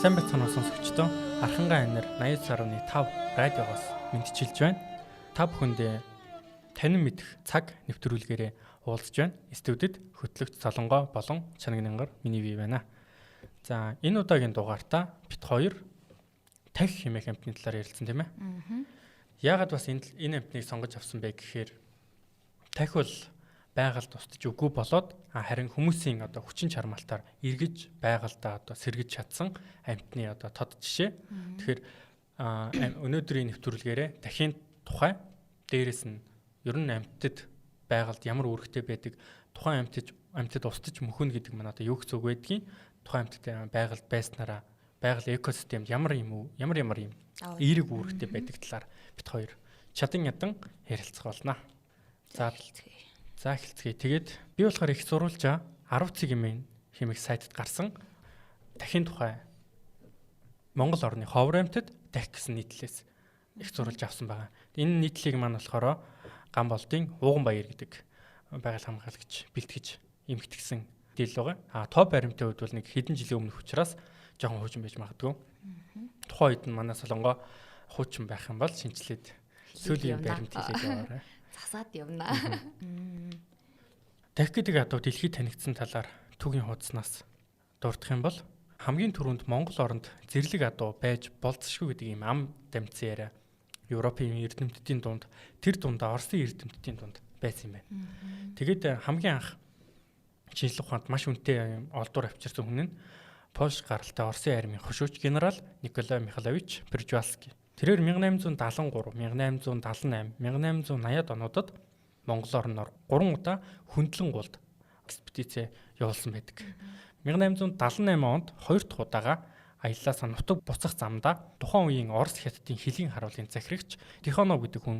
Сайн байцгаана уу сонсогчдоо. Архангай анир 89.5 радиогоос мэдчилж байна. Та бүхэндээ танин мэдэх цаг нэвтрүүлгээрээ уулзж байна. Студид хөтлөгч Солонгоо болон Чанагнынгар миний бий байна. За энэ удаагийн дугаартаа бит хоёр тахи хэмээх амтны талаар ярилцсан тийм ээ. Яагаад бас энэ амтныг сонгож авсан бэ гэхээр тахи бол байгальд устж үгүй болоод харин хүмүүсийн одоо хүчин чармаалтаар эргэж байгальдаа одоо сэргэж чадсан амтны одоо тод жишээ. Тэгэхээр өнөөдрийн нэвтрүүлгээрээ дахин тухай дээрэс нь ер нь амттад байгальд ямар үүрэгтэй байдаг, тухайн амттад устж мөхөн гэдэг маань одоо юу гэсэн үг байдгийг, тухайн амттад байгальд байснараа байгаль экосистемд ямар юм эерэг үүрэгтэй байдаг талаар бит хоёр чадан ядан ярилцах болно. За эхэлцгээе. Тэгээд би болохоор их сурвалж 10 цэгийн хэмээх сайтад гарсан дахин тухай Монгол орны ховор амьтад дахь гэсэн нийтлэлээс их сурвалж авсан байгаа. Энэ нийтлэлийг маань болохоор Гамболдын Ууган Баяр гэдэг байгаль хамгаалагч бэлтгэж эмгтгсэн дэл байгаа. Топ баримтын хувьд бол нэг хэдэн жилийн өмнөх учраас жоохон хуучин байж магадгүй. Тухайн үед нь манай Солонгоо хуучин байх юм бол шинжилээд сүүлийн баримт хийлээд яваарай. Засаад явна. Тахи гэдэг адуу дэлхийд танигдсан талаар түүхийн хуудаснаас дурдах юм бол хамгийн түрүүнд Монгол оронд зэрлэг адуу байж болцсошгүй гэдэг ийм ам дамжсан яриа Европын эрдэмтдийн дунд тэр дундаа Оросын эрдэмтдийн дунд байсан юм байна. Тэгээд хамгийн анх шинжлэх ухаанд маш үнэтэй олдвор авчирсан хүн нь Польш гаралтай Оросын армийн хошууч генерал Николай Михайлович Пржевальский. Тэрээр 1873, 1878, 1880-ад онуудад Монгол орноор 3 удаа хөндлөн гулд экспедиц явуулсан байдаг. 1878 онд 2 дахь удаага аяллаас нутаг буцах замдаа тухайн үеийн Орос хятадын хилийн харуулын захирагч Тихонов гэдэг хүн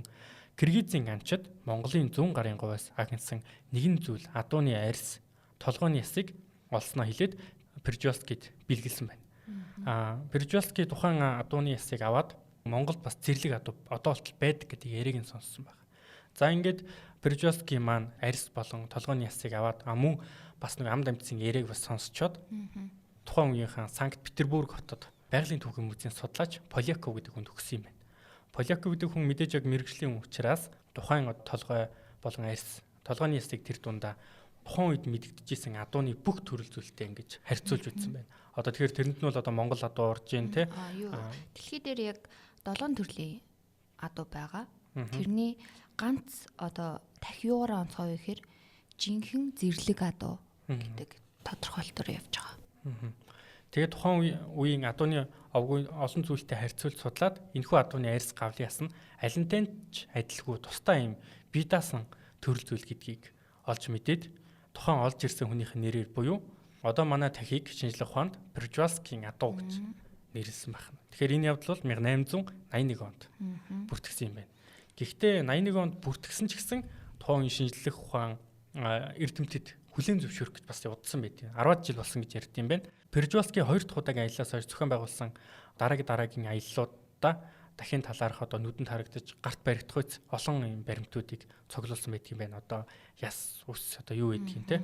Киргизийн анчид Монголын зүүн гарын говьос агнсан нэгэн зүйл адууны арьс толгойн ясыг олсноо хэлээд Пржевальскийд бэлгэлсэн байна. Пржевальский тухайн адууны ясыг аваад Монголд бас зэрлэг адуу одоо болтол байдаг гэдэг яриг нь сонссон байна. За ингээд Пржевальский маань арьс болон толгойн ясыг аваад мөн бас нэг ам дамжсан яриг бас сонсчоод тухайн үеийнхэн Санкт Петербург хотод байгалийн түүхийн музейн судлаач Поляков гэдэг хүнд өгсөн юм байна. Поляков гэдэг хүн мэдээж яг мэрэгжлийн учраас тухайн толгой болон арьс толгойн ясыг тэр дундаа тухайн үед мэдэгдэжсэн адууны бүх төрөл зүйлтэй ингэж харьцуулж үзсэн байна. Одоо тэгэхээр тэрэнд нь бол одоо Монгол адуу орж ийн те. Дэлхий дээр яг 7 төрлийн адуу байгаа. Тэрний ганц одоо тахиураа онцгой гэхээр жинхэнэ зэрлэг адуу гэдэг тодорхойлолтоор явж байгаа. Тэгээд тухайн үеийн адууны олон зүйлтэй харьцуулж судлаад энэхүү адууны арьс гавлын яс нь алинтай ч адилгүй тустай юм бие даасан төрөл зүйл гэдгийг олж мэдээд тухайн олж ирсэн хүнийхээ нэрээр буюу одоо манай тахиг шинжлэх ухаанд Пржевальскийн адуу гэж нэрлсэн байна. Тэгэхээр энэ явдал бол 1881 онд бүртгэсэн юм байна. Гэхдээ 81 онд бүртгэсэн ч гэсэн тухайн шинжлэх ухаан эрдэмтэд хүлээн зөвшөөрөх гэж бас явуулсан байдیں۔ 10 жил болсон гэж ярьд юм байна. Пржевальский 2 дахь удаагийн аяллаас хойш зохион байгуулсан дараагийн аяллуудаа дахин талаарх одоо нүдэнд харагдаж гарт баригдахуйц олон юм баримтуудыг цуглуулсан байдаг юм байна. Одоо яс ус одоо юу гэдгийг те.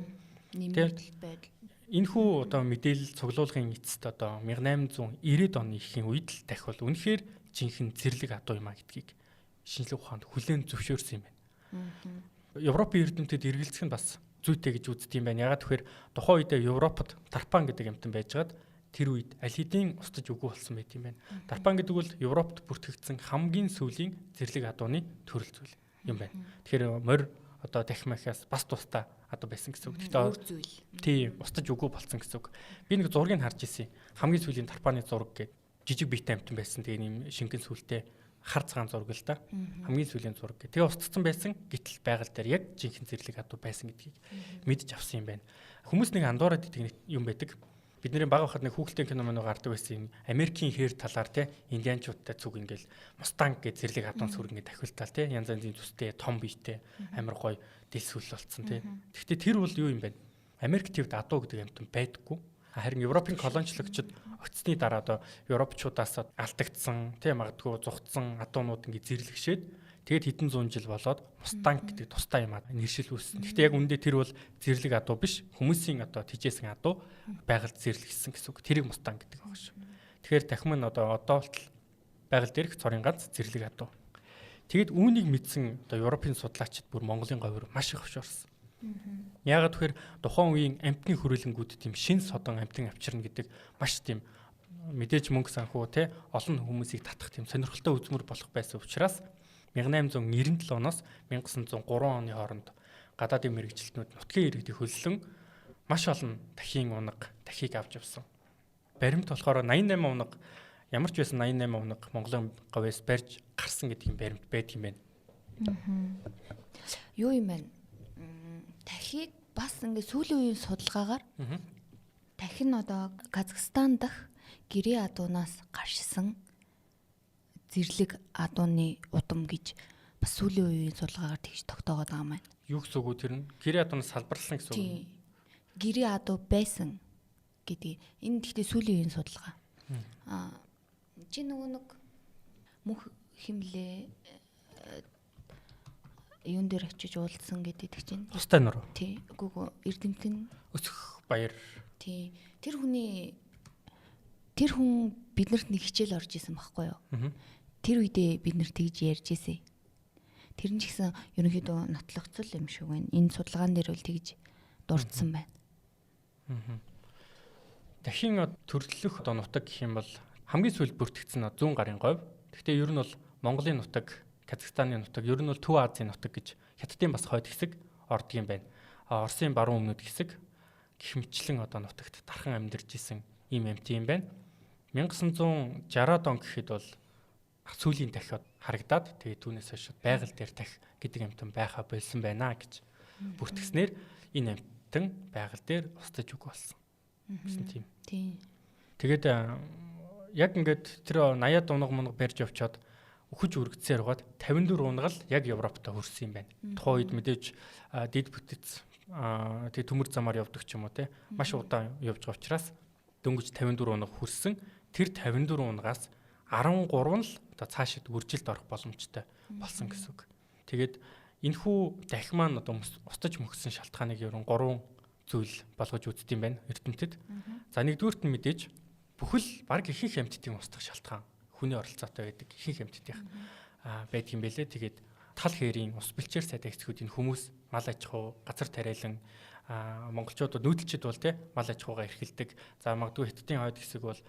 Нэмэгдэл байдал. Энэхүү одоо мэдээлэл цуглуулгын эцэст одоо 1890-ад оны ихийн үед л дахь бол үнэхээр жинхэнэ зэрлэг адуу юм а гэдгийг шинжлэх ухаанд хүлээн зөвшөөрсөн юм байна. Европын эрдэмтэд эргэлзэх нь бас зүйтэй гэж үздэг юм байна. Ягаад гэхээр тухайн үед Европод тарпан гэдэг амтан байжгаад тэр үед аль хэдийн устж үгүй болсон байт юм байна. Тарпан гэдэг бол Европод бүртгэгдсэн хамгийн сүүлийн зэрлэг адууны төрөл зүйл юм байна. Тэгэхээр морь одоо дахимахаас бас тустай адуу байсан гэсэн үг. Тэгэхээр тийм устж үгүй болсон гэсэн үг. Би нэг зургийг харж ирсэн. Хамгийн сүүлийн тарпаны зураг гэдэг жижиг биетэй амтан байсан. Тэгээ нэм шингэн сүлтэй хар цагаан зураг л да. Хамгийн сүүлийн зураг гэх. Тэгээ устцсан байсан. Гэтэл байгаль дээр яг жинхэнэ зэрлэг адуу байсан гэдгийг мэдж авсан юм байна. Хүмүүс нэг андуураад идэг юм байдаг. Бидний бага хахад нэг хүүхэлдэйн кино мань гардаг байсан. Америкийн хээр талаар те индианчуудтай зүг ингээл Мустанг гэж зэрлэг адуун сүрэг ингээд тахилтал те янз янзын төстэй том биетэй амар гоё дэлсүүл болцсон те. Гэхдээ тэр бол юу юм бэ? Америк твд адуу гэдэг амтан байдаггүй. Харин Европын колоничлогчид очсны дараа одоо европчуудаас алдагдсан тийм магадгүй зугтсан адуунууд ингээд зэрлэгшээд тэгээд хэдэн зуун жил болоод Мустанг гэдэг тустай юм нэршил үүссэн. Гэхдээ яг үндэ тэр бол зэрлэг адуу биш, хүмүүсийн одоо тижээсэн адуу байгальд зэрлэгсэн гэсэн үг. Тэрийг Мустанг гэдэг байгаа шүү. Тэгэхээр дахин нь одоо болтол байгаль дээрх цорын ганц зэрлэг адуу. Тэгэд үүнийг мэдсэн одоо Европын судлаачид бүр Монголын говьр маш их хөвшөрсөн. Яагаад тэгэхээр тухайн үеийн амтны хүрээлэнгүүд тийм шин содон амтан авчирна гэдэг маш тийм мэдээж мөнгө санхүү те олон хүмүүсийг татах тийм сонирхолтой үзмөр болох байсан учраас 1897 оноос 1903 оны хооронд гадаадын мэрэгчлэтнүүд нутгийн иргэдийг хөллөн маш олон дахин унаг дахийг авч явсан. Баримт болохоор 88 унаг ямар ч байсан 88 унаг Монголын говьяас барьж гарсан гэдэг юм баримт байдаг юм байна. Юу юм бэ? Дахийг бас ингээд сүүлийн үеийн судалгаагаар дахин одоо Казахстан дахь гэрээ адуунаас гаршсан зэрлэг адууны удам гэж бас сүүлийн үеийн судалгаагаар тэгж тогтоогоод байгаа юм байна. Юу гэсэн үг вэ тэр нь? Гэрээ адуунаас салбарлсан гэсэн үг. Тийм. Гэрээ адуу байсан гэдэг. Энэ гэхдээ сүүлийн үеийн судалгаа. Чи нөгөө нэг мөнх химлээ юун дээр очиж уулзсан гэдэг чинь. Устай нур. Тий. Үгүй Эрдэмтэн Өсөх баяр. Тий. Тэр хүн биднэрт нэг хичээл орж исэн байхгүй юу? Тэр үедээ бид нар тэгж ярьж ирсэн. Тэр нь ч гэсэн ерөнхийдөө нотлогцол юм шиг байна. Энэ судалгаан дээр бол тэгж дурдсан байна. Дахин төрлөх одоо нутаг гэх юм бол хамгийн сүүлд бүртгэгдсэн 100 гарын говь. Гэхдээ ер нь бол Монголын нутаг, Казахстаны нутаг, ер нь бол Төв Азийн нутаг гэж Хятадын бас хойд хэсэг ордог юм байна. Оросын баруун өмнөд хэсэг гэх мэтлэн одоо нутагт дархан амьдарч исэн ийм амт юм байна. 1960-аад он гэхэд бол сүүлийн дахиад харагдаад тэгээд түүнээс хойш байгаль дээр дахь гэдэг амтан байха болсон байна гэж бүртгэснээр энэ амтан байгаль дээр устж үг болсон гэсэн тийм. Тийм. Тэгээд яг ингээд тэр 80-аад унаг мунаг барьж явчаад өхөж үргэцээр угаад 54 унаг л яг Европтой хүрсэн юм байна. Тухайн үед мэдээж дид бүтэц тэгээд төмөр замаар явдаг ч юм уу те маш удаан явж байгаа учраас дөнгөж 54 унаг хүрсэн. Тэр 54 унагаас 13 нь л одоо цаашид үржилд орох боломжтой болсон гэсэн үг. Тэгээд энэхүү дахь маань одоо устж мөхсөн шалтгааныг ерөн 3 зүйл болгож үздэг юм байна эрдэмтэд. За нэгдүгürt нь мэдээж бүхэл баг ихэнх амьтдын устгах шалтгаан хүний оролцоотой байдаг ихэнх амьтдын байдаг юм байлээ. Тэгээд тал хэрийн ус бэлчээр сайд эцгүүдийн хүмүүс мал аж ахуй, газар тариалан монголчуудад нүүдэлчд бол те мал аж ахуйгаа эрхэлдэг. За магадгүй Хятадын хойд хэсэг бол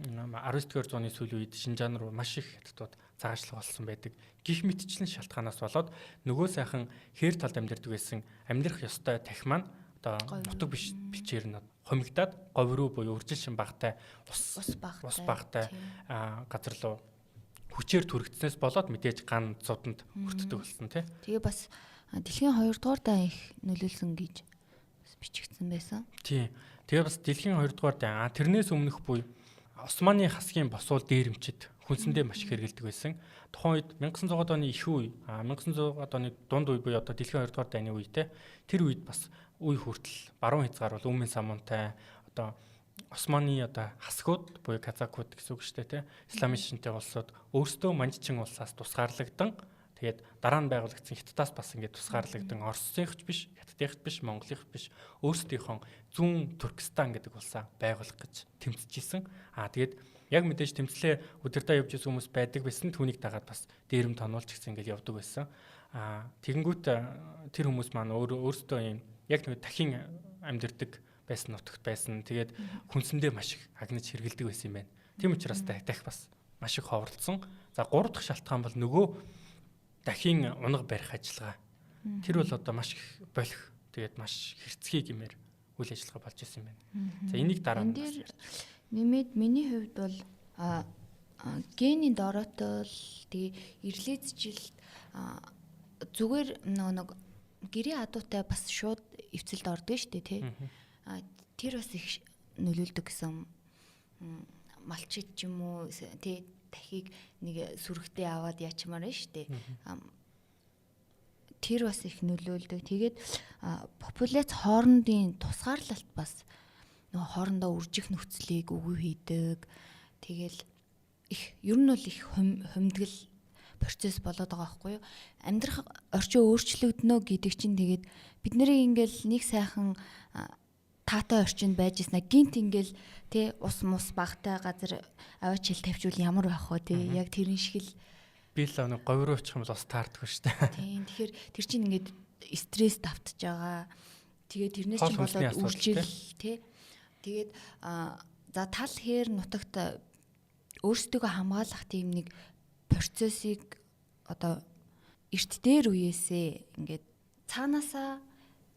19-р зууны сүүлийн үед Шинжаан руу маш их хятадууд цагаачлах болсон байдаг. Гэх мэтчлэн шалтгаанаас болоод нөгөө сайхан хээр талд амьдардаг байсан амьдрах ёстой тахь маань одоо нутаг биш бэлчээр нь хомигдаад говь руу буюу үржилшин багтай ус багтай газар руу хүчээр түрэгдснээс болоод мэдээж ган цуданд өртдөг болсон тий. Тэгээ бас дэлхийн 2 дугаар дай их нөлөөлсөн гэж бичигдсэн байсан. Тий. Тэгээ бас дэлхийн 2 дугаар дай тэрнээс өмнөх буй Османы хасгийн босвол дээрэмчид хүнсэндээ маш их хэрэгэлдэг байсан. Тухайн үед 1900-аад оны их үе, 1900-аад оны дунд үе буюу одоо дэлхийн 2 дугаар дайны үетэй тэр үед бас үе хүртэл баруун хязгаар бол өмнө самуунтай одоо Османы одоо хасгууд буюу казакууд гэсэн үг шүү дээ, исламын шинжтэй улсууд өөрсдөө манжчин улсаас тусгаарлагдан тэгээд дараа нь байгуулагдсан Хятадаас бас ингээд тусгаарлагдан Оросынх биш, Хятадынх биш, Монголынх биш өөрсдийнхөө зүүн Туркестан гэдэг улсаа байгуулах гэж тэмцэжсэн. Тэгээд яг мэдээж тэмцлээ удирдаа явж исэн хүмүүс байдаг байсан. Түүнийг дагаад бас дээрэм тонуулж гисэн ингээд явдаг байсан. Тэгэнгүүт тэр хүмүүс маань өөрсдөө юм яг нэг дахин амьдэрдэг байсан нутагт байсан. Тэгээд хүнсэндээ маш их агнаж хэргэлдэг байсан юм байна. Тийм учраас дахь бас маш их ховорлцсон. За 3 дахь шалтгаан бол нөгөө дахин унаг барих ажиллагаа. Тэр бол одоо маш их болох. Тэгээд маш хэрцгий гэмээр үйл ажиллагаа болж исэн юм байна. За энийг дараа нь нэмээд миний хувьд бол гений дороотол тэгээ ирлээзжилт зүгээр нэг гэрээ адуутай бас шууд эвцэлд ордог шүү дээ тий. Тэр бас их нөлөөлдөг гэсэн малчит ч юм уу тий дахийг нэг сүрэгтэй аваад яачмаар нь шүү дээ. Тэр бас их нөлөөлдөг. Тэгээд популяц хоорондын тусгаарлалт бас нөгөө хоорондоо үржих нөхцөлийг өгөө хийдэг. Тэгэл их ер нь бол их хумдгал процесс болоод байгаа байхгүй юу? Амьдрах орчин өөрчлөгдөнө гэдэг чинь тэгээд бид нарыг ингээл нэг сайхан таатай орчинд байж ийснэ. Гинт ингээл тий ус мус багтай газар аваач хэл тавьчвал ямар байх вэ тий. Яг тэрэн шиг л би л нэг говь руу очих юм бол бас таардаггүй шүү дээ. Тийм. Тэгэхээр тэр чинь ингээд стресс давтаж байгаа. Тэгээд тэрнээс чинь болоод үржил тий. Тэгээд за тал хээр нутагт өөрсдөө хамгаалах тийм нэг процессыг одоо эрт дээр үеэсээ ингээд цаанаасаа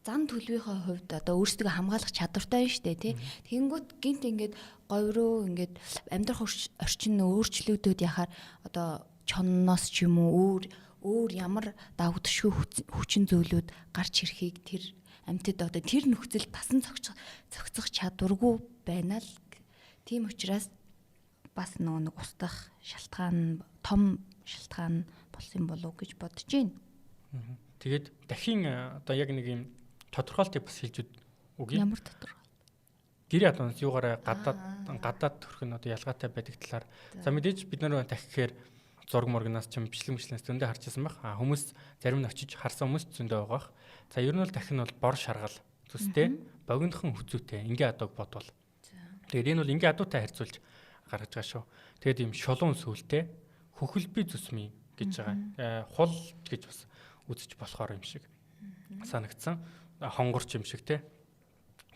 зан төлөвийнхөө хувьд одоо өөрсдөө хамгаалах чадвартай нь штэ тий. Тэгэнгүүт гинт ингээд говь руу ингээд амьдрах орчин өөрчлөгдөд яхаар одоо чонноос ч юм уу өөр ямар давагдшгүй хүчин зүйлүүд гарч ирэхийг тэр амьтад одоо тэр нөхцөл тасан цогцох чадваргүй байна л. Тийм учраас бас нэг устдах шалтгаан том шалтгаан болсон болов уу гэж бодож байна. Тэгээд дахин одоо яг нэг юм тодорхойлтыг бас хэлж үгүй. Ямар тодорхойлт? Гэр ядуунаас юугаараа гадаад төрх нь одоо ялгаатай байдаг талаар. За мэдээж бид нар дахихээр зураг моргнаас ч бичлэгнээс зөндөө харчихсан байх. Хүмүүс зарим нь очиж харсан хүмүүс зөндөө байгаах. За ер нь бол дахин бол бор шаргал төстэй, богинохон хүзүүтэй ингээ адууг бодвол. Тэгээд энэ бол ингээ адуутай харьцуулж гаргаж байгаа шүү. Тэгээд ийм шулуун сүлтэй хөхөлбий зүсмий гэж байгаа. Хул гэж бас үзэж болохоор юм шиг санагдсан. Хонгорч юм шиг те.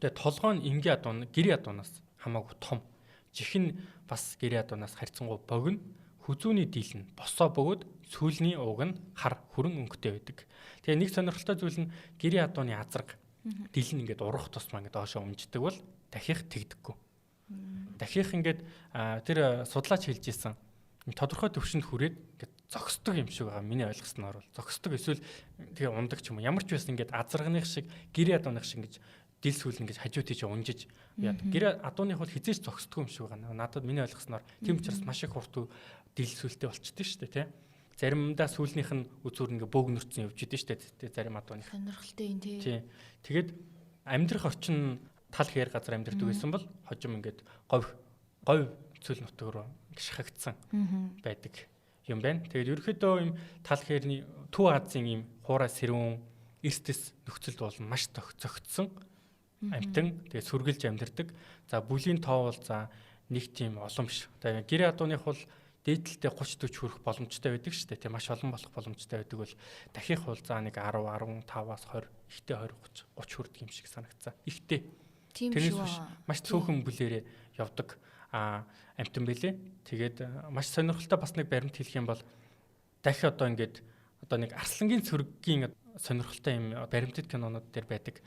Тэгээд толгой нь ингээ адуун, гэр ядуунаас хамаагүй том. Чихэн бас гэр ядуунаас харьцангуй богино. Хүзүүний дийл нь босоо бөгөөд сүүлний ууг нь хар хүрэн өнгөтэй байдаг. Тэгээ нэг сонирхолтой зүйл нь гэр ядууны азраг дийл нь ингээд урах тусмаа ингээд доошоо өмждөг бол дахих тэгдэггүй. Дахих ингээд тэр судлаач хэлж исэн тодорхой төвшөнд хүрээд ингээд зогсдог юм шиг байгаа. Миний ойлгосноор бол зогсдог эсвэл тэгээ ундаг ч юм уу. Ямар ч байсан ингээд азрагных шиг гэр ядууных шиг ингээд дил сүүл ингэж хажуу тийш унжиж яадаг. Гэр адууных бол хизээч зогсдог юм шиг байгаа. Надад миний ойлгосноор тийм учраас маш их хурд дил сүлтэй болчихдээ шүү дээ тий. Заримдаа сүүлнийх нь үзүүр ингээ бөөгнөрцөн явж идэв шүү дээ тий. Зарим адууных. Сонирхолтой юм тий. Тий. Тэгээд амьдрах орчин тал хээр газар амьдрдаг байсан бол хожим ингээд говь цөл нутаг руу шахагдсан байдаг юм байна. Тэгээд ерөөхдөө ийм тал хээрний Төв Азийн ийм хуурай сэрүүн эрдэс нөхцөлд бол маш зөгцсөн амтан тэгээд сүргэлж амьдардаг. За бүлийн тоо бол за нэг тийм олон биш. Тэгээд гэр адууных бол дээдлэлтэй 30-40 хүрэх боломжтой байдаг шүү дээ. Тэг маш олон болох боломжтой байдаг бол дахих бол за нэг 10, 15-аас 20, ихтэй 20, 30 хүрдэг юм шиг санагцсан. Ихтэй. Тийм шүү. Маш цөөхөн бүлээрээ явдаг амтан байлээ. Тэгээд маш сонирхолтой бас нэг баримт хэлэх юм бол дахи одоо ингээд одоо нэг арслангийн цөрөгийн сонирхолтой юм баримтат кинонууд дээр байдаг.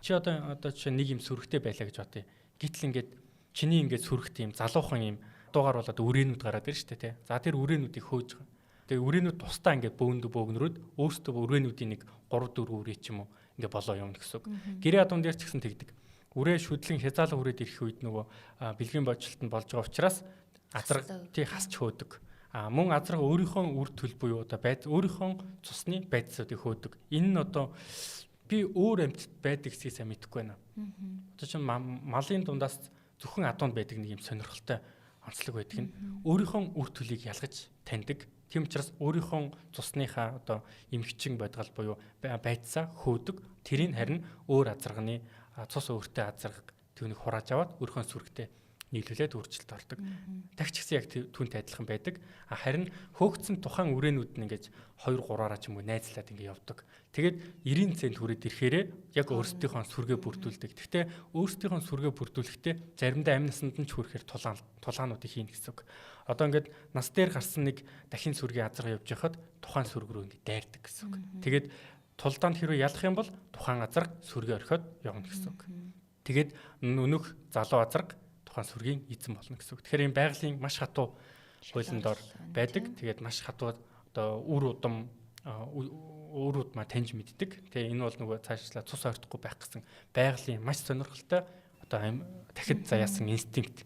Чи одоо чи нэг юм сүрэгтэй байлаа гэж бодъё. Гэтэл ингээд чиний ингээд сүрэгтэй юм залуухан юм дуугаар болоод үрээнүүд гараад ирж штэ тий. За тэр үрээнүүдийг хөөж байгаа. Тэгээ үрээнүүд тусдаа ингээд бөөгнөрөөд өөрсдөө үрээнүүдийн нэг 3 4 үрээ ч юм уу ингээд болоо явна гэсэн үг. Гэрээ адуун дээр ч гэсэн тэгдэг. Үрээ шүтлэн хязаалга хүрээд ирэх үед нөгөө бэлгийн бодлолтод болж байгаа учраас азраг тий хасч хөөдөг. Мөн азраг өөрийнхөө үр төл буюу одоо өөрийнхөө цусны байдлуудыг хөөдөг. Энэ нь одоо би өөр амьтад байдаг гэдгийг сайн мэдэхгүй байна. Одоо чинь малын дундаас зөвхөн адуунд байдаг нэг юм сонирхолтой онцлог байдаг нь өөрийнхөө үр төлийг ялгаж таньдаг. Тийм учраас өөрийнхөө цусныхаа одоо эмхчин бодгал буюу байцаа хөөдөг. Тэрийг харин өөр азрагны цус өөртөө азраг түүнийг хурааж аваад өөрийнхөө сүрэгтэй нийлүүлээд үржилт ордог. Тагч гэсэн яг түүнтэй адилхан байдаг. Харин хөөгцсөн тухайн үрээнүүд нь ингэж 2 3-аараа ч юм уу найзлаад ингэ явдаг. Тэгээд 90 цент хүрээд ирэхээрээ яг өөрсдийнхөө сүргээ бүрдүүлдэг. Гэхдээ өөрсдийнхөө сүргээ бүрдүүлэхдээ заримдаа амь насанд нь ч хүрэхээр тулгаануудыг хийнэ гэсэн үг. Одоо ингээд нас дээр гарсан нэг дахин сүргийн азар явж байхад тухайн сүрэг рүү ингэ дайрдаг гэсэн үг. Тэгээд тулдаанд хэрвээ ялах юм бол тухайн азар сүргээ орхиод явна гэсэн үг. Тэгээд өнөөх залуу азар тухайн сүргийн эзэн болно гэсэн үг. Тэгэхээр энэ байгалийн маш хатуу хуулиндор байдаг. Тэгээд маш хатуу одоо үр удмаа таньж мэддэг. Тэгээ энэ бол нөгөө цаашлаа цус ойртохгүй байх гэсэн байгалийн маш сонирхолтой одоо дахид заяасан инстинкт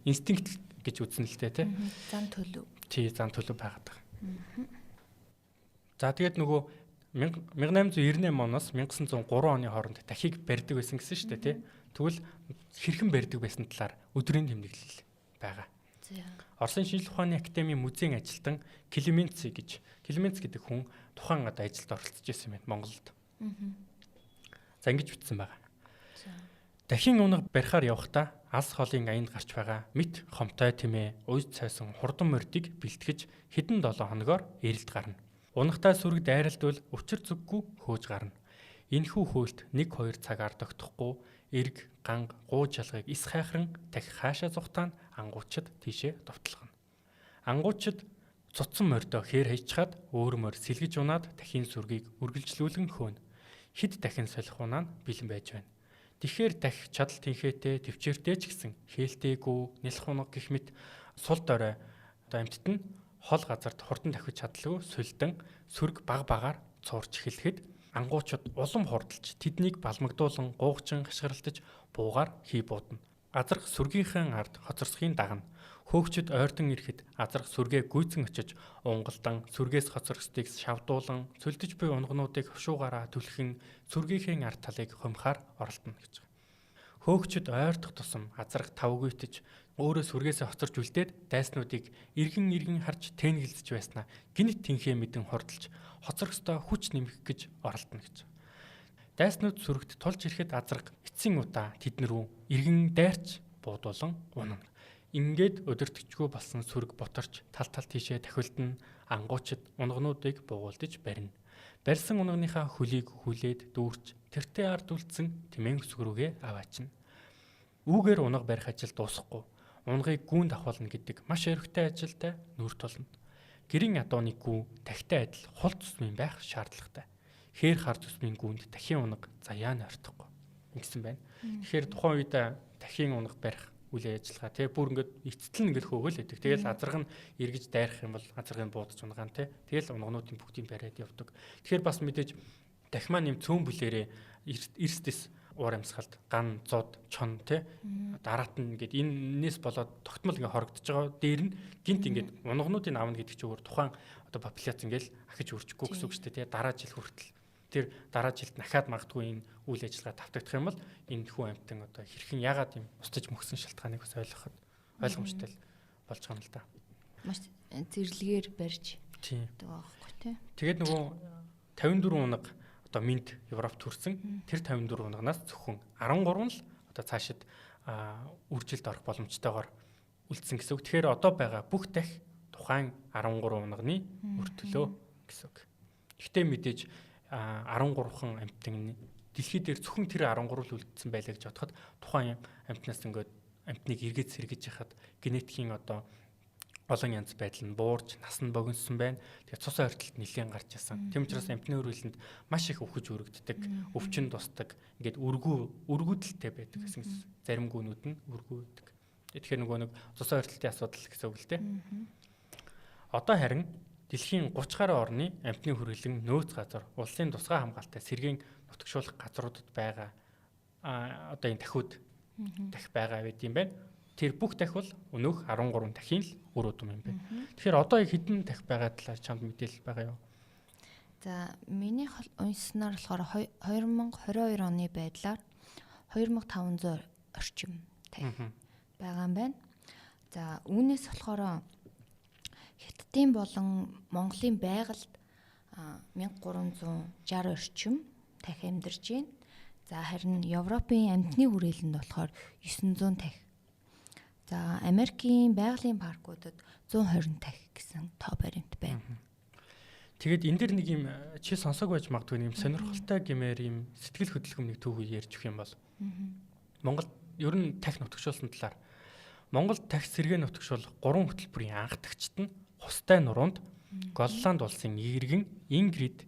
гэж үзнэ л дээ тий. Зан төлөв. Тий, зан төлөв байгаад байгаа. За тэгээд нөгөө 1898 оноос 1903 оны хооронд дахийг барьдаг байсан гэсэн шүү дээ тий. Тэгвэл хэрхэн барьдаг байсан талаар өдрийн тэмдэглэл байгаа. Оросын шинжлэх ухааны академийн музейн ажилтан Клеменц гэдэг хүн тухайн одоо ажилд оролцож байсан юм байна Монголд. За ингэж бичсэн байгаа. Дахин унаг барихаар явахдаа алс холын аянд гарч байгаа мэт хомтой тэмээ уйд цайсан хурдан мордыг бэлтгэж хэдэн 7 хоногоор эрэлт гарна. Унагтай сүрэг дайралтвал өчр зүггүй хөөж гарна. Энэхүү хөөлт 1-2 цагаар тогтохгүй эрг, ганг, гуу жалгыг ис хайхран дахь хаашаа зугтаан ангуучид тийшээ довтлогно. Ангуучид цуцсан мордоо хээр хайчхад өөр морь сэлгэж унаад дахин сүргийг үргэлжлүүлэн хөөнө. Хэд дахин солих унаа нь бэлэн байж байна. Тэгэхээр дахь чадал тэнхээтэй төвчээртэй ч гэсэн хээлтэйгүү нэлх унаг гэх мэт сул дорой амьтад нь хол газарт хурдан давхиж чадалгүй сүлдэн сүрэг баг багаар цуурч эхлэхэд ангуучууд улам хурдалж тэднийг балмагдуулан гуугчин хашгиралтаж буугаар хий буудна. Азарх сүргийнхээ ард хоцорсхийн дагна. Хөөгчд ойртон ирэхэд азарх сүргээ гүйцэн очиж унгалдан сүргээс хоцорсдыг шавдуулан цөлдөж буй унгнуудыг хушуугаараа түлхэн сүргийнхээ ард талыг хумхаар оролдоно гэж. Хөөгчд ойртох тусам азарх тавгүйтэж өөрөө сүргээсээ хоцорч үлдээд дайснуудыг эргэн харж тээнгэлзэж байснаа гинт тэнхээ мэдэн хурдалж хоцорхостой хүч нэмэх гэж оролдоно гэж. Дайснууд сүрэгт тулж ирэхэд азарх эцсийн удаа тэднэр рүү эргэн дайрч буудуулан унана. Ингээд өдөртөгчгүй болсон сүрэг боторч тал тийшээ тахилдна, ангуучид унгнуудыг буугуулдаж барина. Барьсан унгныхаа хөлийг хүлээд дүүрч тэртээ ард үлдсэн тэмээн өсг рүүгээ аваачна. Үүгээр унаг барих ажил дуусахгүй. Унгыг гүүнд авахулна гэдэг маш өргөтэй ажилтай нүр тулна. Гэрийн адууны гүү тахтай адил хул цусмын байх шаардлагатай. Хээр хар цусмын гүүнд дахин унаг заяа нойртохгүй гэсэн байна. Тэгэхээр тухайн үед дахин унаг барих үйл ажиллагаа тий бүр ингээд эцэтэл ингээд хөөгөл өгдөг. Тэгэл азарга нь эргэж дайрах юм бол азаргыг буудаж унагаан тий. Тэгэл унгнуудын бүгдийг бариад явдаг. Тэгэхээр бас мэдээж дахимаа нэм цөөн бүлээрээ эрсдэс уур амьсгалд ган, зод, чон тий дараат нь ингээд энэс болоод тогтмол ингээд хорогдож байгаа дээр нь гинт ингээд унгнуудыг авна гэдэг чинь өөр тухайн одоо популяц ингээд ахиж үржихгүй гэсэн үг шүү дээ тий дараа жил хүртэл тэр дараа жилд дахиад магадгүй энэ үйл ажиллагаа давтагдах юм бол энэ хүү амьтан одоо хэрхэн яагаад юм устж мөхсөн шалтгааныг бас ойлгоход ойлгомжтой болж байгаа юм л да. Маш зэрлэгээр барьж байгаа байхгүй тий. Тэгээд нөгөө 54 унаг одоо минт Европт төрсэн. Тэр 54 унагнаас зөвхөн 13 л одоо цаашид үржилд орох боломжтойгоор үлдсэн гэсэн үг. Тэгэхээр одоо байгаа бүх дахь тухайн 13 унагны өртөлөө гэсэн үг. Гэхдээ мэдээж 13хан амьтан дэлхий дээр зөвхөн тэр 13 л үлдсэн байлаа гэж бодоход тухайн амьтнаас ингээд амьтныг эргээд сэргэж яхад генетикийн одоо олон янз байдал нь буурж нас нь богиносон байна. Тэгээд цус ойртолд нэлээд гарч ирсэн. Тэм учраас амьтны өрөөлөнд маш их өвхөж өргөддөг, өвчин тусдаг, ингээд өргөдөлтэй байдаг гэсэн зарим гүнүүд нь өргөдөг. Тэгэхээр нөгөө нэг цус ойртолтын асуудал гэсэн үг л дээ. Одоо харин дэлхийн 30 гаруй орны амьтны хүрээлэн нөөц газар улсын тусгай хамгаалалттай сэргийн нутагшуулах газруудад байгаа одоо энэ дахиуд дахь байгаа байд юм байна. Тэр бүх дахь бол өнөөх 13 дахин л үр удам юм байна. Тэгэхээр одоо хэдэн дахь байгаа талаар чамд мэдээлэл байгаа юу? За миний унснаар болохоор 2022 оны байдлаар 2500 орчим дахь байгаа юм байна. За үүнээс болохоор Хятадын болон Монголын байгальд 1360 орчим дахь амьдарч байна. За харин Европын амьтны хүрээлэнд болохоор 900 дахь. За Америкийн байгалийн паркуудад 120 дахь гэсэн тоо баримт байна. Тэгээд энэ дэр нэг юм чи сонсог байж магадгүй нэг юм сонирхолтой гэмээр юм сэтгэл хөдлөмжийн төвөөр ярьж өгөх юм бол Монгол ер нь дахь нутагшуулсан талаар Монгол дахь сэргээ нутагшуулах 3 хөтөлбөрийн анхдагчд нь хустай нуруунд Голланд улсын иргэн Ингрид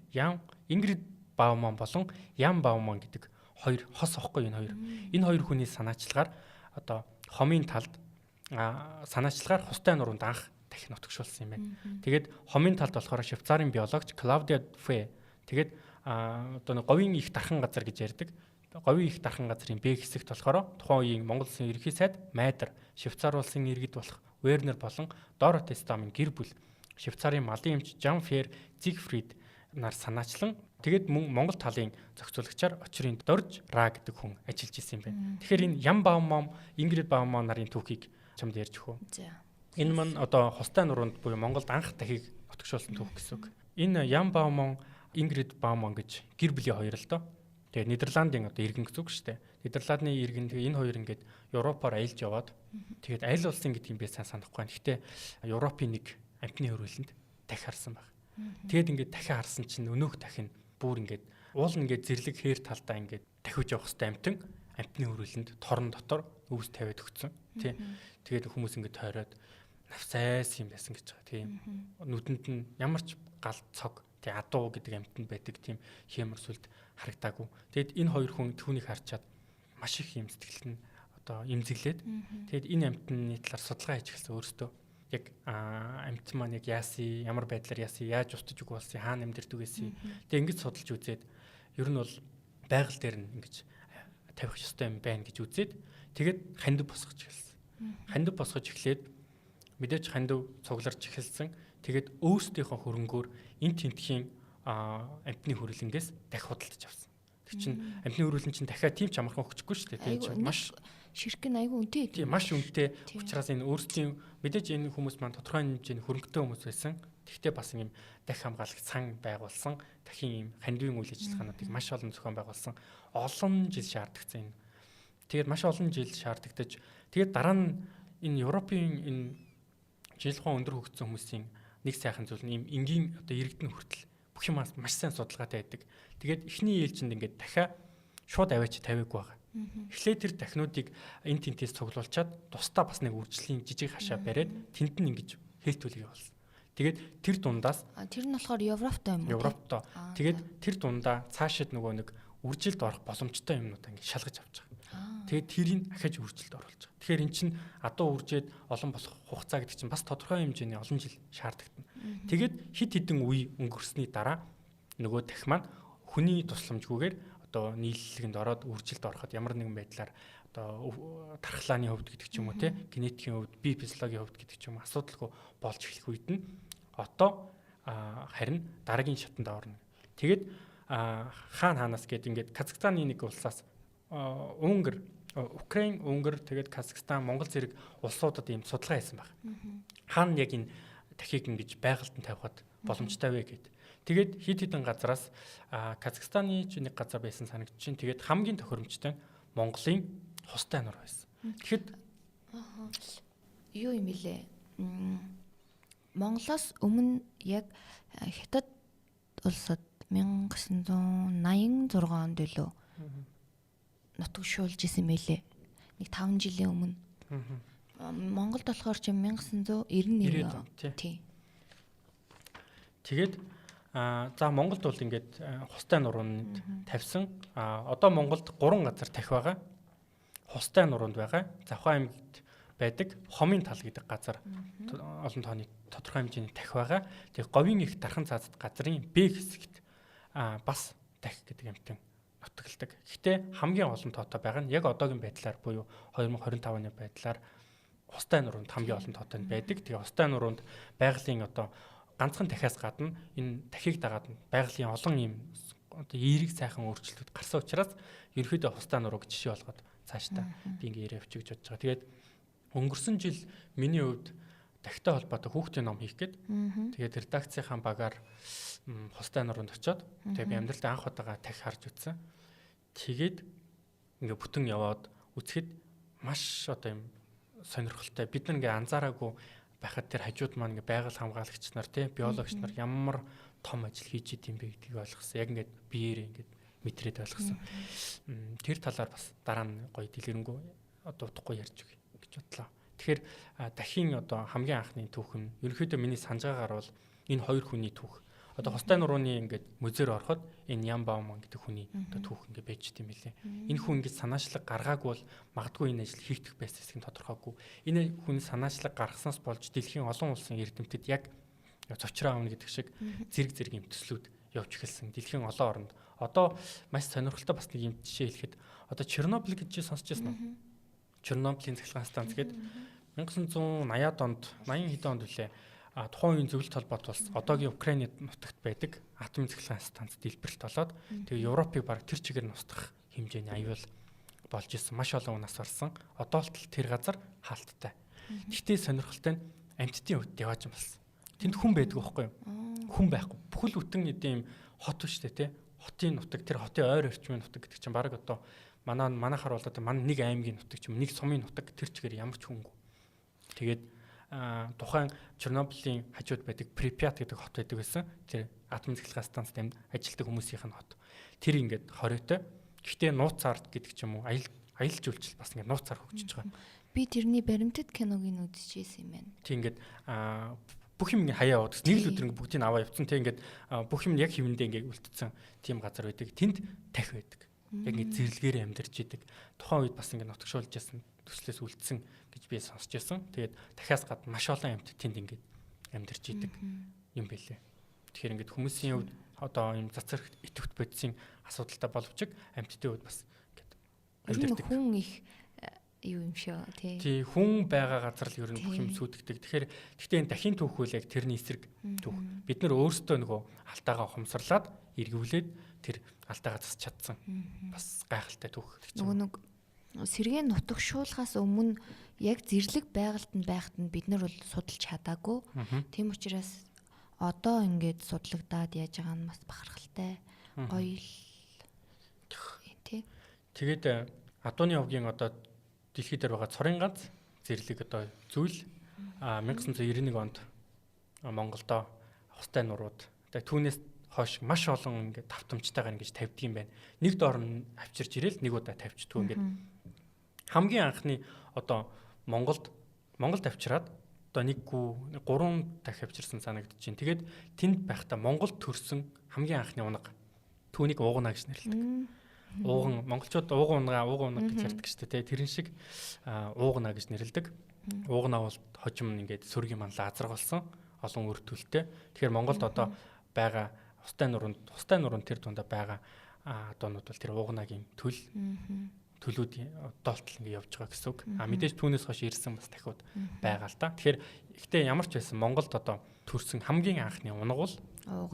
Бауман болон Ян Бауман гэдэг хоёр хос охгүй энэ хоёр. Энэ хоёр хүний санаачлагаар одоо хомын талд санаачлагаар хустай нуруунд анх дахин нутагшуулсан юм байна. Тэгээд хомын талд болохоор Швейцарын биологч Клаудиа Фе тэгээд одоо говийн их дархан газар гэж ярьдаг. Говийн их дархан газрын Б хэсэгт болохоор тухайн үеийн Монгол улсын ерөнхий сайд Майдар, Швейцар улсын иргэд болох Вернер болон Дороти Стамын гэр бүл Швейцарын малын эмч Жан Фер Зигфрид нар санаачлан тэгээд мөн Монгол талын зохицуулагчаар очрын Дорж Ра гэдэг хүн ажиллаж исэн юм байна. Тэгэхээр энэ Ян Бауман, Ингрид Бауман нарын түүхийг чамд ярьж өгөө. Энэ маань одоо хустай нуруунд буюу Монголд анх дахийг нутагшуулсан түүх гэсэн үг. Энэ Ян Бауман, Ингрид Бауман гэж гэр бүлийн хоёр л доо. Тэгээд Нидерландын одоо иргэн зүг шүү дээ. Нидерландны иргэн тэгээ энэ хоёр ингээд Европоор аялж яваад тэгээд аль улсын гэдгийг би сайн санахгүй байна. Гэхдээ Европын нэг амтны хөрвүүлэнд дахин харсан баг. Тэгээд ингээд дахин харсан чинь өнөөх дахин бүр ингээд уул ингээд зэрлэг хээр талдаа ингээд дахиуж явах хэвээр амтны хөрвүүлэнд торон дотор өвс тавиад өгсөн. Тий. Тэгээд хүмүүс ингээд тойроод навсайс юм байсан гэж байгаа. Тийм. Нүдэнд нь ямар ч гал цог тий адуу гэдэг амтнд байдаг тийм хэмэр сүлд харагдаагүй. Тэгэд энэ хоёр хүн түүнийг харчаад маш их юм сэтгэлд нь одоо имзэглээд тэгэд энэ амтны талаар судалгаа хийж эхэлсэн өөртөө. Яг амт маань яг яасан, ямар байдлаар яасан, яаж устж үг болсон, хаана амьдэрдэг байсан. Тэгээ ингэж судалж үзээд ер нь бол байгаль дээр нь ингэж тавих ёстой юм байна гэж үзээд тэгээд хандив босгож эхэлсэн. Хандив босгож эхлээд мэдээж хандив цугларч эхэлсэн. Тэгээд өөрсдийнхөө хөрөнгөөр энэ тентхийн амтны хөрөлнгөөс дахь худалдаж авсан. Тэг чинь амтны хөрөлн чинь дахиад тийм ч амархан өгчихгүй шүү дээ. Тийм маш ширхэг нь айгүй үнэтэй. Тийм маш үнэтэй учраас энэ өөрсдийн мэдээж энэ хүмүүс маань тодорхой хэмжээний хөрөнгөтэй хүмүүс байсан. Тэгвэл бас юм дахь хамгаалагч сан байгуулсан, дахин юм хандивын үйл ажиллагаануудыг маш олон зохион байгуулсан. Олон жил шаардлагцсан энэ. Тэгээд маш олон жил шаардагдаж тэгээд дараа нь энэ Европын энэ жилхэн өндөр хөгжсөн хүмүүсийн нэг сайхан зүйл нь юм энгийн одоо иргэдэн хүртэл бүх юм маш сайн судалгаатай байдаг. Тэгээд эхний ээлжинд ингээд дахиад шууд аваач тавиагүй байгаа. Эхлээд тэр дахнуудыг энэ тентээс цуглуулчаад тусдаа бас нэг үржлийн жижиг хашаа бариад тэнд нь ингэж хэлтүүлэг явуулсан. Тэгээд тэр дундаас тэр нь болохоор Европтой юм уу? Европтой. Тэгээд тэр дундаа цаашид нөгөө нэг үржилд орох боломжтой юмнуудаа ингэ шалгаж авч байгаа. Тэгээд тэрийг ахиж үржилд оруулж байгаа. Тэгэхээр эн чинь адуу үржээд олон болох хугацаа гэдэг чинь бас тодорхой хэмжээний олон жил шаардлагатна. Тэгээд хид хідэн үе өнгөрсөний дараа нөгөө дахь маань хүний тусламжгүйгээр одоо нийллэгэнд ороод үржилд ороход ямар нэгэн байдлаар одоо тархлааны хөвд гэдэг ч юм уу те генетикийн хөвд, бие физиологийн хөвд гэдэг ч юм уу асуудалгүй болж эхлэх үед нь одоо харин дараагийн шатанд орно. Тэгээд хаанаас гээд ингээд Казахстаны нэг улсаас Унгар, Украин, Унгар тэгээд Казахстан, Монгол зэрэг улсуудад ийм судалгаа хийсэн баг. Хаана яг энэ дахийг ингэж байгальд нь тавихад боломжтой вэ гэд. Тэгээд хид хідэн газараас Казахстаны нэг газар байсан санагдаж чинь тэгээд хамгийн тохиромжтой Монголын хустай нур байсан. Тэгэхэд юу юм бэлээ? Монголоос өмнө яг Хятад улсад 1986 онд үлээ нутагшуулж исэн мэлээ. Нэг 5 жилийн өмнө. Монголд болохоор ч 1991 тий. Тэгээд за Монголд бол ингээд хустай нуруунд тавьсан. Одоо Монголд 3 газар тахи байгаа. Хустай нуруунд байгаа. Завхан аймагт байдаг Хомын тал гэдэг газар олон тооны тодорхой хэмжээний тахи байгаа. Тэгээ говийн их дархан цаазд газрын Б хэсэгт бас тахи гэдэг амтан нутагладаг. Гэхдээ хамгийн олон тоотой байгаа нь яг одоогийн байдлаар буюу 2025 оны байдлаар хустай нуруунд хамгийн олон тоотой нь байдаг. Тэгээ хустай нуруунд байгалийн одоо ганцхан дахиас гадна энэ дахийг дагаад байгалийн олон ийм одоо эерэг сайхан өөрчлөлтүүд гарсан учраас ерөөхдөө хустай нурууг жишээ болгоод цаашдаа би ингээ яриа авчиж бодож байгаа. Тэгээд өнгөрсөн жил миний хувьд дахитай холбоотой хүүхдийн ном хийх гээд тэгээд редакцийн багаар хустай нуруунд очиод тэгээд би амьдралдаа анх удаага тахи харж үзсэн. Тэгээд ингээ бүтэн яваад үзэхэд маш одоо юм сонирхолтой. Бид нар ингээ анзаараагүй байхад тэр хажууд маань ингээ байгаль хамгаалагч нар тий биологч нар ямар том ажил хийж идэм бэ гэдгийг ойлгосон. Яг ингээ биеэрээ ингээ мэдрээд ойлгосон. Тэр талаар бас дараа нь гоё дэлгэрэнгүй одоо утгагүй ярьж өгье гэж бодлоо. Тэгэхээр дахин одоо хамгийн анхны түүх нь ерөнхийдөө миний санаж байгаагаар бол энэ хоёр хүний түүх. Одоо хустай нурууны ингээд музейр ороход энэ Ямбауман гэдэг хүний одоо түүх ингээд байж идэм билээ. Энэ хүн ингээд санаачлаг гаргаагүй бол магадгүй энэ ажил хийгдэх байсан хэсэг нь тодорхойгүй. Энэ хүн санаачлаг гаргаснаас болж дэлхийн олон улсын эрдэмтэд яг зочроо авна гэдэг шиг зэрэг юм төслүүд явж эхэлсэн. Дэлхийн олон оронд. Одоо маш сонирхолтой бас нэг юм жишээ хэлэхэд одоо Чернобыль гэж сонсч байсан уу? Чернобылийн цахилгаан станц гэдэг 1980-ад онд 80 хэдэн онд үлээ тухайн үеийн зөвлөлт холбоот улс одоогийн Украины нутагт байдаг атомын цахилгаан станц дэлбэрэлт болоод тэгээ Европыг баг тэр чигээр нь устгах хэмжээний аюул болж исэн. Маш олон унаас орсон. Одоо л тэр газар хаалттай. Гэхдээ сонирхолтой нь амьтдын хувьд явааж юм болсон. Тэнд хүн байдаг байхгүй юу? Хүн байхгүй. Бүхэл бүтэн эдийн хот шүү дээ, тэ. хотын нутаг, тэр хотын ойр орчмын нутаг гэдэг чинь баг одоо манайхаар бол одоо манай нэг аймгийн нутаг ч юм нэг сумын нутаг тэр чигээр ямар ч хүнгүй. Тэгээд тухайн Чернобылийн хажууд байдаг Припят гэдэг хот байдаг байсан. Тэр атом цэглэгээ станцд ажилладаг хүмүүсийнх нь хот. Тэр ингээд хориотой. Гэхдээ нууцаар гэдэг ч юм уу аялал жуулчлал бас ингээд нууцаар хөгжиж байгаа. Би тэрний баримтат киног нь үзчихсэн юм байна. Тэг ингээд бүх юм ингээд хаяа яваад нэг л өдөр ингээд бүгдийг аваа явцсан. Тэг ингээд бүх юм яг хэвэндээ ингээд үлдсэн тийм газар байдаг. Тэнд тахи байдаг. Яг ингээд зэрлэгээр амьдарч идэг. Тухайн үед бас ингээд нутагшуулж ясан төслөөс үлдсэн гэж би сонсч байсан. Тэгээд дахиас гадна маш олон амьтад тэнд ингээд амьдарч идэг юм байлээ. Тэгэхээр ингээд хүмүүсийн хувьд одоо юм цацрах идэвхт бодисын асуудалтай боловч амьтдын хувьд бас ингээд амьдардаг. Хүн их юу юм шүү тий хүн байгаа газар л ер нь бүх юм сүйдэгдэг. Тэгэхээр энэ дахин түүх үйл яг тэрний эсрэг түүх. Бид нар өөрсдөө нөгөө алдаагаа ухамсарлаад эргүүлээд тэр алдаагаа засч чадсан. Бас гайхалтай түүх. Нөгөө сэргээн нутагшуулахаас өмнө яг зэрлэг байгальтанд байхад нь бид нар бол судалж чадаагүй. Тийм учраас одоо ингээд судлагдаад яаж байгаа нь бас бахархалтай гоё л тий. Тэгээд Адууны овгийн одоо дэлхий дээр байгаа цорын ганц зэрлэг одоо зүйл 1991 онд Монголдо хустай нурууд тэгээд түүнээс хойш маш олон ингээд давтамжтайгаар ингэж тавьдаг юм байна. Нэг доор нь авчирч ирээл нэг удаа тавьчихдгүй ингээд хамгийн анхны одоо Монголд авчираад одоо 3 дахь авчирсан санагдаж байна. Тэгээд тэнд байхдаа Монголд төрсэн хамгийн анхны унаг түүнийг уугна гэж нэрлэдэг. Ууган монголчууд ууган гэж ярьдаг шүү дээ. Тэрэн шиг уугна гэж нэрлэдэг. Уугна бол хожим ингээд сөргийн манлаа азаргалсан олон үр төлтэй. Тэгэхээр Монголд одоо байгаа хустай нуруунд тэр дундаа байгаа одоонууд бол тэр уугнагийн төлүүдийн доолтол ингээд явж байгаа гэсэн үг. Мэдээж түүнээс хойш ирсэн бас дахиуд байгаа л да. Тэгэхээр ихтэй ямар ч байсан Монголд одоо төрсэн хамгийн анхны унаг бол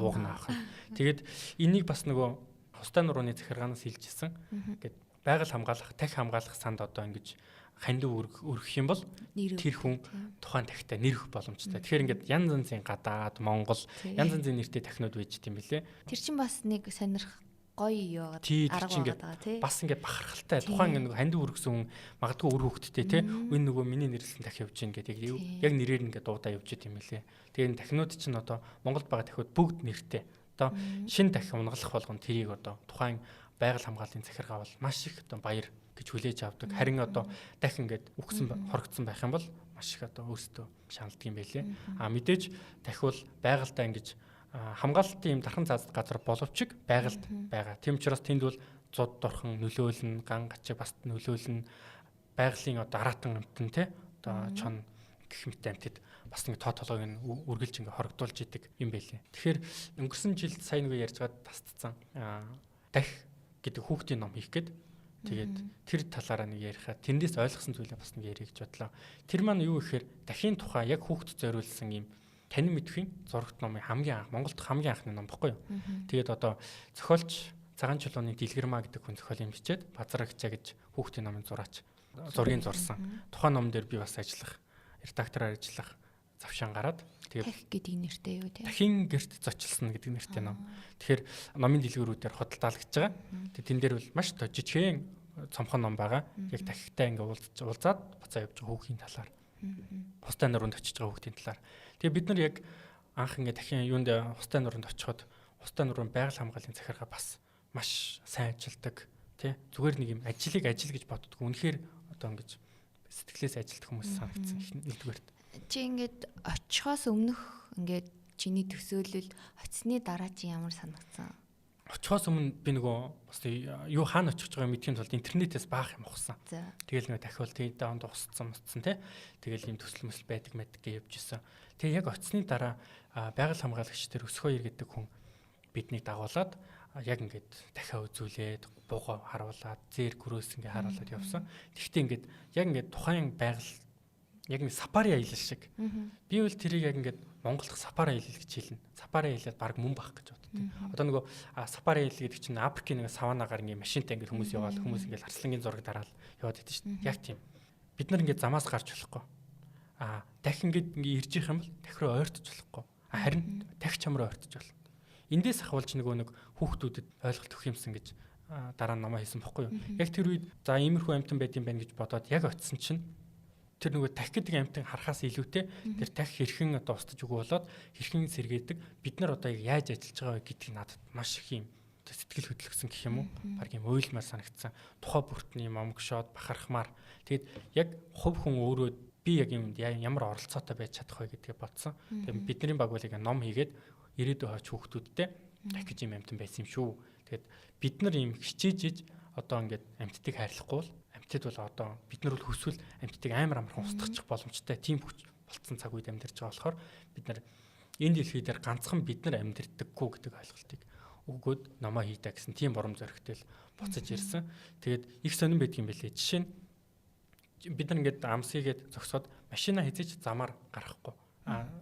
уугна ах. Тэгээд энийг бас нөгөө хустай нурууны захиргаанаас хэлжсэн. Ингээд байгаль хамгаалах, тахи хамгаалах санд одоо ингэж хандив өргөх юм бол тэр хүн тухайн тахитай нэр өгөх боломжтой. Тэгэхээр ингээд янз янзын гадаад Монгол янз янзын нэртэй тахинууд байж дим билээ. Тэр чинь бас нэг сонирх гоё юу гэдэг арга байгаа тий. Бас ингээд бахархалтай тухайн нэг хандив өргөсөн хүн магадгүй өр хөвгттэй тий. Энэ нөгөө миний нэрлсэн тахи явж гин гэдэг яг нэрээр ингээд дуудаа явж дим билээ. Тэгээ энэ тахинууд чинь одоо Монголд байгаа тахиуд бүгд нэртэй. Одоо шин дахин унгалах болгон тэрийг одоо тухайн байгаль хамгааллын захиргаа бол маш их одоо баяр гэж хүлээж авдаг. Харин одоо дахин ингээд хоригдсон байх юм бол маш их одоо өөрсдөө шаналдаг юм байлээ. Мэдээж дахиул байгальтаа ингэж хамгаалалтын юм дархан заазд газар боловч байгальд байгаа. Тийм учраас тэнд бол зуд дорхон нөлөөлнө, ган гачиг бас нөлөөлнө. Байгалийн одоо аратан амтэн те одоо чон гэх мэт амтд бас нэг тоо толгойг нь үргэлж ингээ хоригдуулж идэг юм байлээ. Тэгэхээр өнгөрсөн жилд сайн нэг ярьж байгаад тасцсан. Дахь гэдэг хүүхдийн ном хийх гээд тэгээд тэр талаараа нэг ярихаа тэрнээс ойлгосон зүйлээ бас нэг ярих гэж бодлоо. Тэр маань юу гэхээр дахийн тухай яг хүүхдэд зориулсан юм танин мэдхийн зурагт номын Монголд хамгийн анхны ном баггүй юу. Тэгээд одоо зохиолч Цагаан чулууны Дэлгэрмаа гэдэг хүн зохиол бичээд Базарагчаа гэж хүүхдийн номын зургийг зурсан. Тухайн ном дээр би бас редактораар ажиллах завшаан гараад тэгээд гэдэг нэртэй юу тий. Дахин гэрт зочилсон гэдэг нэртэй ном. Тэгэхээр номын дэлгүүрүүдээр худалдаалгаж байгаа. Тэгээд тэн дээр бол маш жижигхэн цомхон ном байгаа. Яг дахигтай ингээ уулзаад буцаа явж байгаа хүүхдийн талаар. Хустай нуруунд очиж байгаа хүүхдийн талаар. Тэгээд бид нар яг анх ингээ дахин юунд хустай нуруунд очиход хустай нуруунд байгаль хамгааллын захиргаа бас маш сайн ажилдаг тий. Зүгээр нэг юм ажил гэж боддгоо. Үнэхээр одоо ингэж сэтгэлээс ажилтдаг хүмүүс санагдсан нэгдүгээрт. Чи ингээд очихоос өмнөх ингээд чиний төсөөлөл очсны дараа чи ямар санагдсан? Очихоос өмнө би нөгөө бас юу хаана очих гэж байгааг мэдхийн тулд интернетээс баах юм ухсан. Тэгэл нөгөө дахиул тэгээд онд усцсан тий. Тэгэл юм төсөл мэсэл байдаг гэж явж исэн. Тэгээ яг очсны дараа байгаль хамгаалагч тэр өсгөө иргэдэг хүн биднийг дагуулад яг ингээд дахиад үзүүлээд бууга харуулад зээр гөрөөс ингээд харуулад явсан. Тэгэхдээ ингээд яг ингээд тухайн байгаль яг нэг сапари аялал шиг. Би бол тэрийг яг ингээд монголох сапари аялал гэж хэлнэ. Сапари аялал баг мөн бах гэж боддог. Одоо нөгөө сапари аялал гэдэг чинь Африкийн нэг саванагаар ингээд машинтай ингээд хүмүүс яваад хүмүүс ингээд арслангийн зураг дараал яваад идэв шүү дээ. Яг тийм. Бид нар ингээд замаас гарч болохгүй. Дахин ингээд ирж их юм бол дахироо ойртож болохгүй. Харин дахь чамраа ойртож болно. эндээс ахвалж нэг хүүхдүүдэд ойлголт өгөх юмсан гэж дараа нь намаа хэлсэн бохгүй юу. Яг тэр үед за иймэрхүү амьтан байд юм байна гэж бодоод яг очисон чинь тэр нөгөө тахих гэдэг амьтан харахаас илүүтэй тэр тахих хэрхэн одоо устж өгөө болоод хэрхэн сэргээдэг бид нар одоо яаж ажиллаж байгаа вэ гэдгийг надад маш их юм сэтгэл хөдлөсөн гэх юм уу. Баг юм ойлмаар санагдсан. Тухай бүртний момгшоод бахархмаар. Тэгэд яг хувь хүн өөрөө би яг юм ямар оролцоотой байж чадах вэ гэдгээ бодсон. Тэгээд бидний баг бол яг ном хийгээд ирээдүйн хойч хүүхдүүдтэй дахиж юм амьтан байсан юм шүү. Тэгээд бид нар юм хичээж одоо ингээд амьтдыг хайрлахгүй бол амьтад бол одоо бид нар бол хүсвэл амьтдыг амар амархан устгах боломжтой тийм хүч болцсон цаг үед амьдарч байгаа болохоор бид нар энэ дэлхий дээр ганцхан бид нар амьдэрдэггүй гэдэг ойлголтыг өгөөд намаа хийдэ гэсэн тийм бором зоригтой л буцаж ирсэн. Тэгээд их сонирн байдаг юм байлээ. Жишээ нь бид нар ингээд амсыгээд зогсоод машина хязгаарч замаар гарахгүй.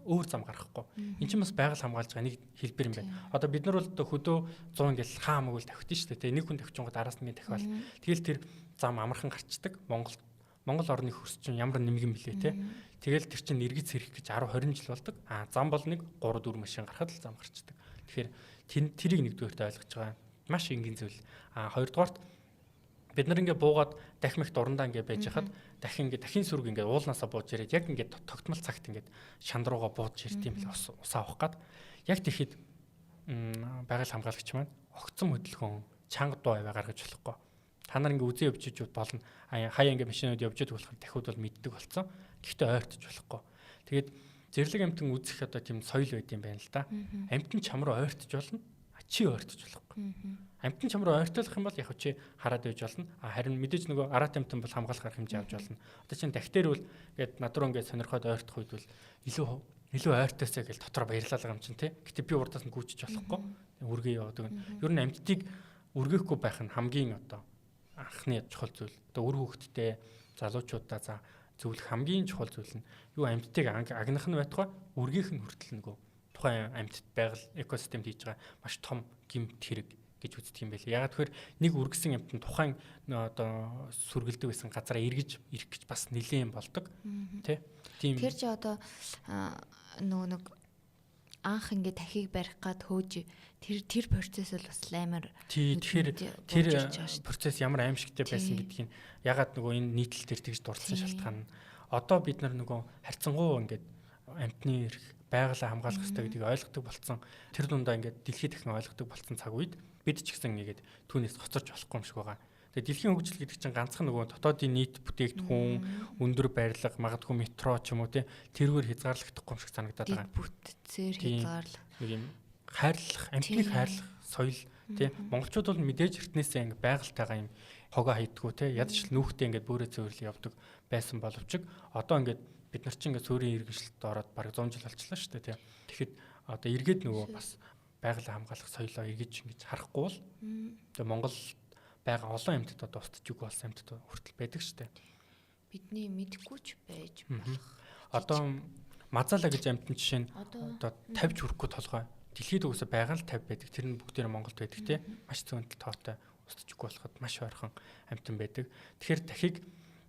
Өөр зам гарахгүй. Энд чинь бас байгаль хамгаалж байгаа нэг хэлбэр юм байна. Одоо бид нар бол хөдөө 100 ингээд хаамаг үл тавьдсан шүү дээ. Нэг хүн тавьчихгоо араас нь тавиал. Тэгэл тэр зам амархан гарчдаг. Монгол орны хөрс чинь ямар нэмгэн блэ те. Тэгэл тэр чинь эргэж сэрэх гэж 10 20 жил болдог. Зам бол нэг 3 4 машин гарахад л зам гарчдаг. Тэгэхээр тэрийг нэгдүгээрт ойлгож байгаа. Маш энгийн зүйл. Хоёрдугаарт бид нар ингээд буугаад дахимх дурандаа ингээд байж хахад дахин сүрэг ингээд уулнаасаа бууж ирээд яг ингээд тогтмол цагт ингээд шандрууга бууж ирд юм л ус авах гад яг тэгэхэд байгаль хамгаалагч маань огцом хөдөлгөөн чанга дуу аваа гаргаж болохгүй. Та нар ингээд үзээ явж иж болно. Хаяа ингээд машинууд явж идэх болохоор дахиуд бол мэддэг болсон. Гэхдээ ойртож болохгүй. Тэгээд зэрлэг амьтан үзэх одоо тийм соёл байд юм байна л да. Амьтан чам руу ойртож болно. Чи ойртож болохгүй. Амьтан чам руу ойртуулах юм бол яг чи хараад байж болно. Харин мэдээж нөгөө араат амьтан бол хамгаалах арга хэмжээ авч болно. Одоо чинь дахтэр бол ингээд над руу ингээд сонирхоод ойртох үед бол илүү ойртоосаа гэж дотор баярлалаа юм чинь тий. Гэтэ би урдаас нь гүйчиж болохгүй. Үргээ яваад өгнө. Ер нь амьтдыг үргээхгүй байх нь хамгийн одоо анхны чухал зүйл. Одоо үр хөвгтдээ залуучуудаа за зөвлөх хамгийн чухал зүйл нь юу амьтдыг агнах нь байтугай үргээх нь хүртэл нөгөө тухайн амьтад байгаль экосистемд хийж байгаа маш том гэмт хэрэг гэж үздэг юм байлээ. Ягаад тэгэхээр нэг үргэсэн амьтанд тухайн одоо сүргэлдэг байсан газараа эргэж ирэх гэж бас нэлээд болдог. Тэ? Тийм. Тэр чи одоо нэг анх ингээд дахийг барих гад хөөж тэр процесс бол бас амар тэр процесс ямар аимшигтай байсан гэдгийг ягаад нөгөө энэ нийтлэл төр тэгж дурдсан шалтгаан нь одоо бид нар нөгөө харьцангуй ингээд амьтны эрх байгалаа хамгаалах хэрэгтэй гэдгийг ойлгодог болсон. Тэр дундаа ингээд дэлхийд дахин ойлгодог болсон цаг үед бид ч гэсэн ингээд түүнээс хоцорч болохгүй юм шиг байгаа. Тэгээ дэлхийн хөгжил гэдэг чинь ганцхан нөгөө дотоодын нийт бүтээгдэхүүн, өндөр барилга, магадгүй метро ч юм уу тэргээр хязгаарлагдахгүй юм шиг санагдаад байгаа. Бүтцээр хязгаарлах. Нэг юм хайрлах, амьтныг хайрлах соёл монголчууд бол мэдээж эртнээсээ ингээд байгальтайгаа юм хогоо хайдггүй ядч нүүхтэй ингээд бөөрэ цэвэрлэл явдаг байсан боловч одоо ингээд бид нар чинь ингээд суурийн иргэншилтэд ороод бараг 100 жил болчихлоо шүү дээ. Тэгэхэд одоо эргээд нөгөө бас байгаль хамгаалах соёлоо эргэж ингэж харахгүй бол тэгээ Монгол байгаа олон амьтад одоо устж үгүй болсон амьтад хүртэл байдаг шүү дээ. Бидний мэдэхгүй ч байж болох. Одоо Мазала гэж амьтан жишээ нь одоо 50 хүрэхгүй толгой дэлхийд угсаа байгаа л 50 байдаг. Тэр нь бүгдээр Монголд байдаг те. Маш зөндөл тоотой устж үгүй болоход маш ойрхон амьтан байдаг. Тэгэхээр дахиг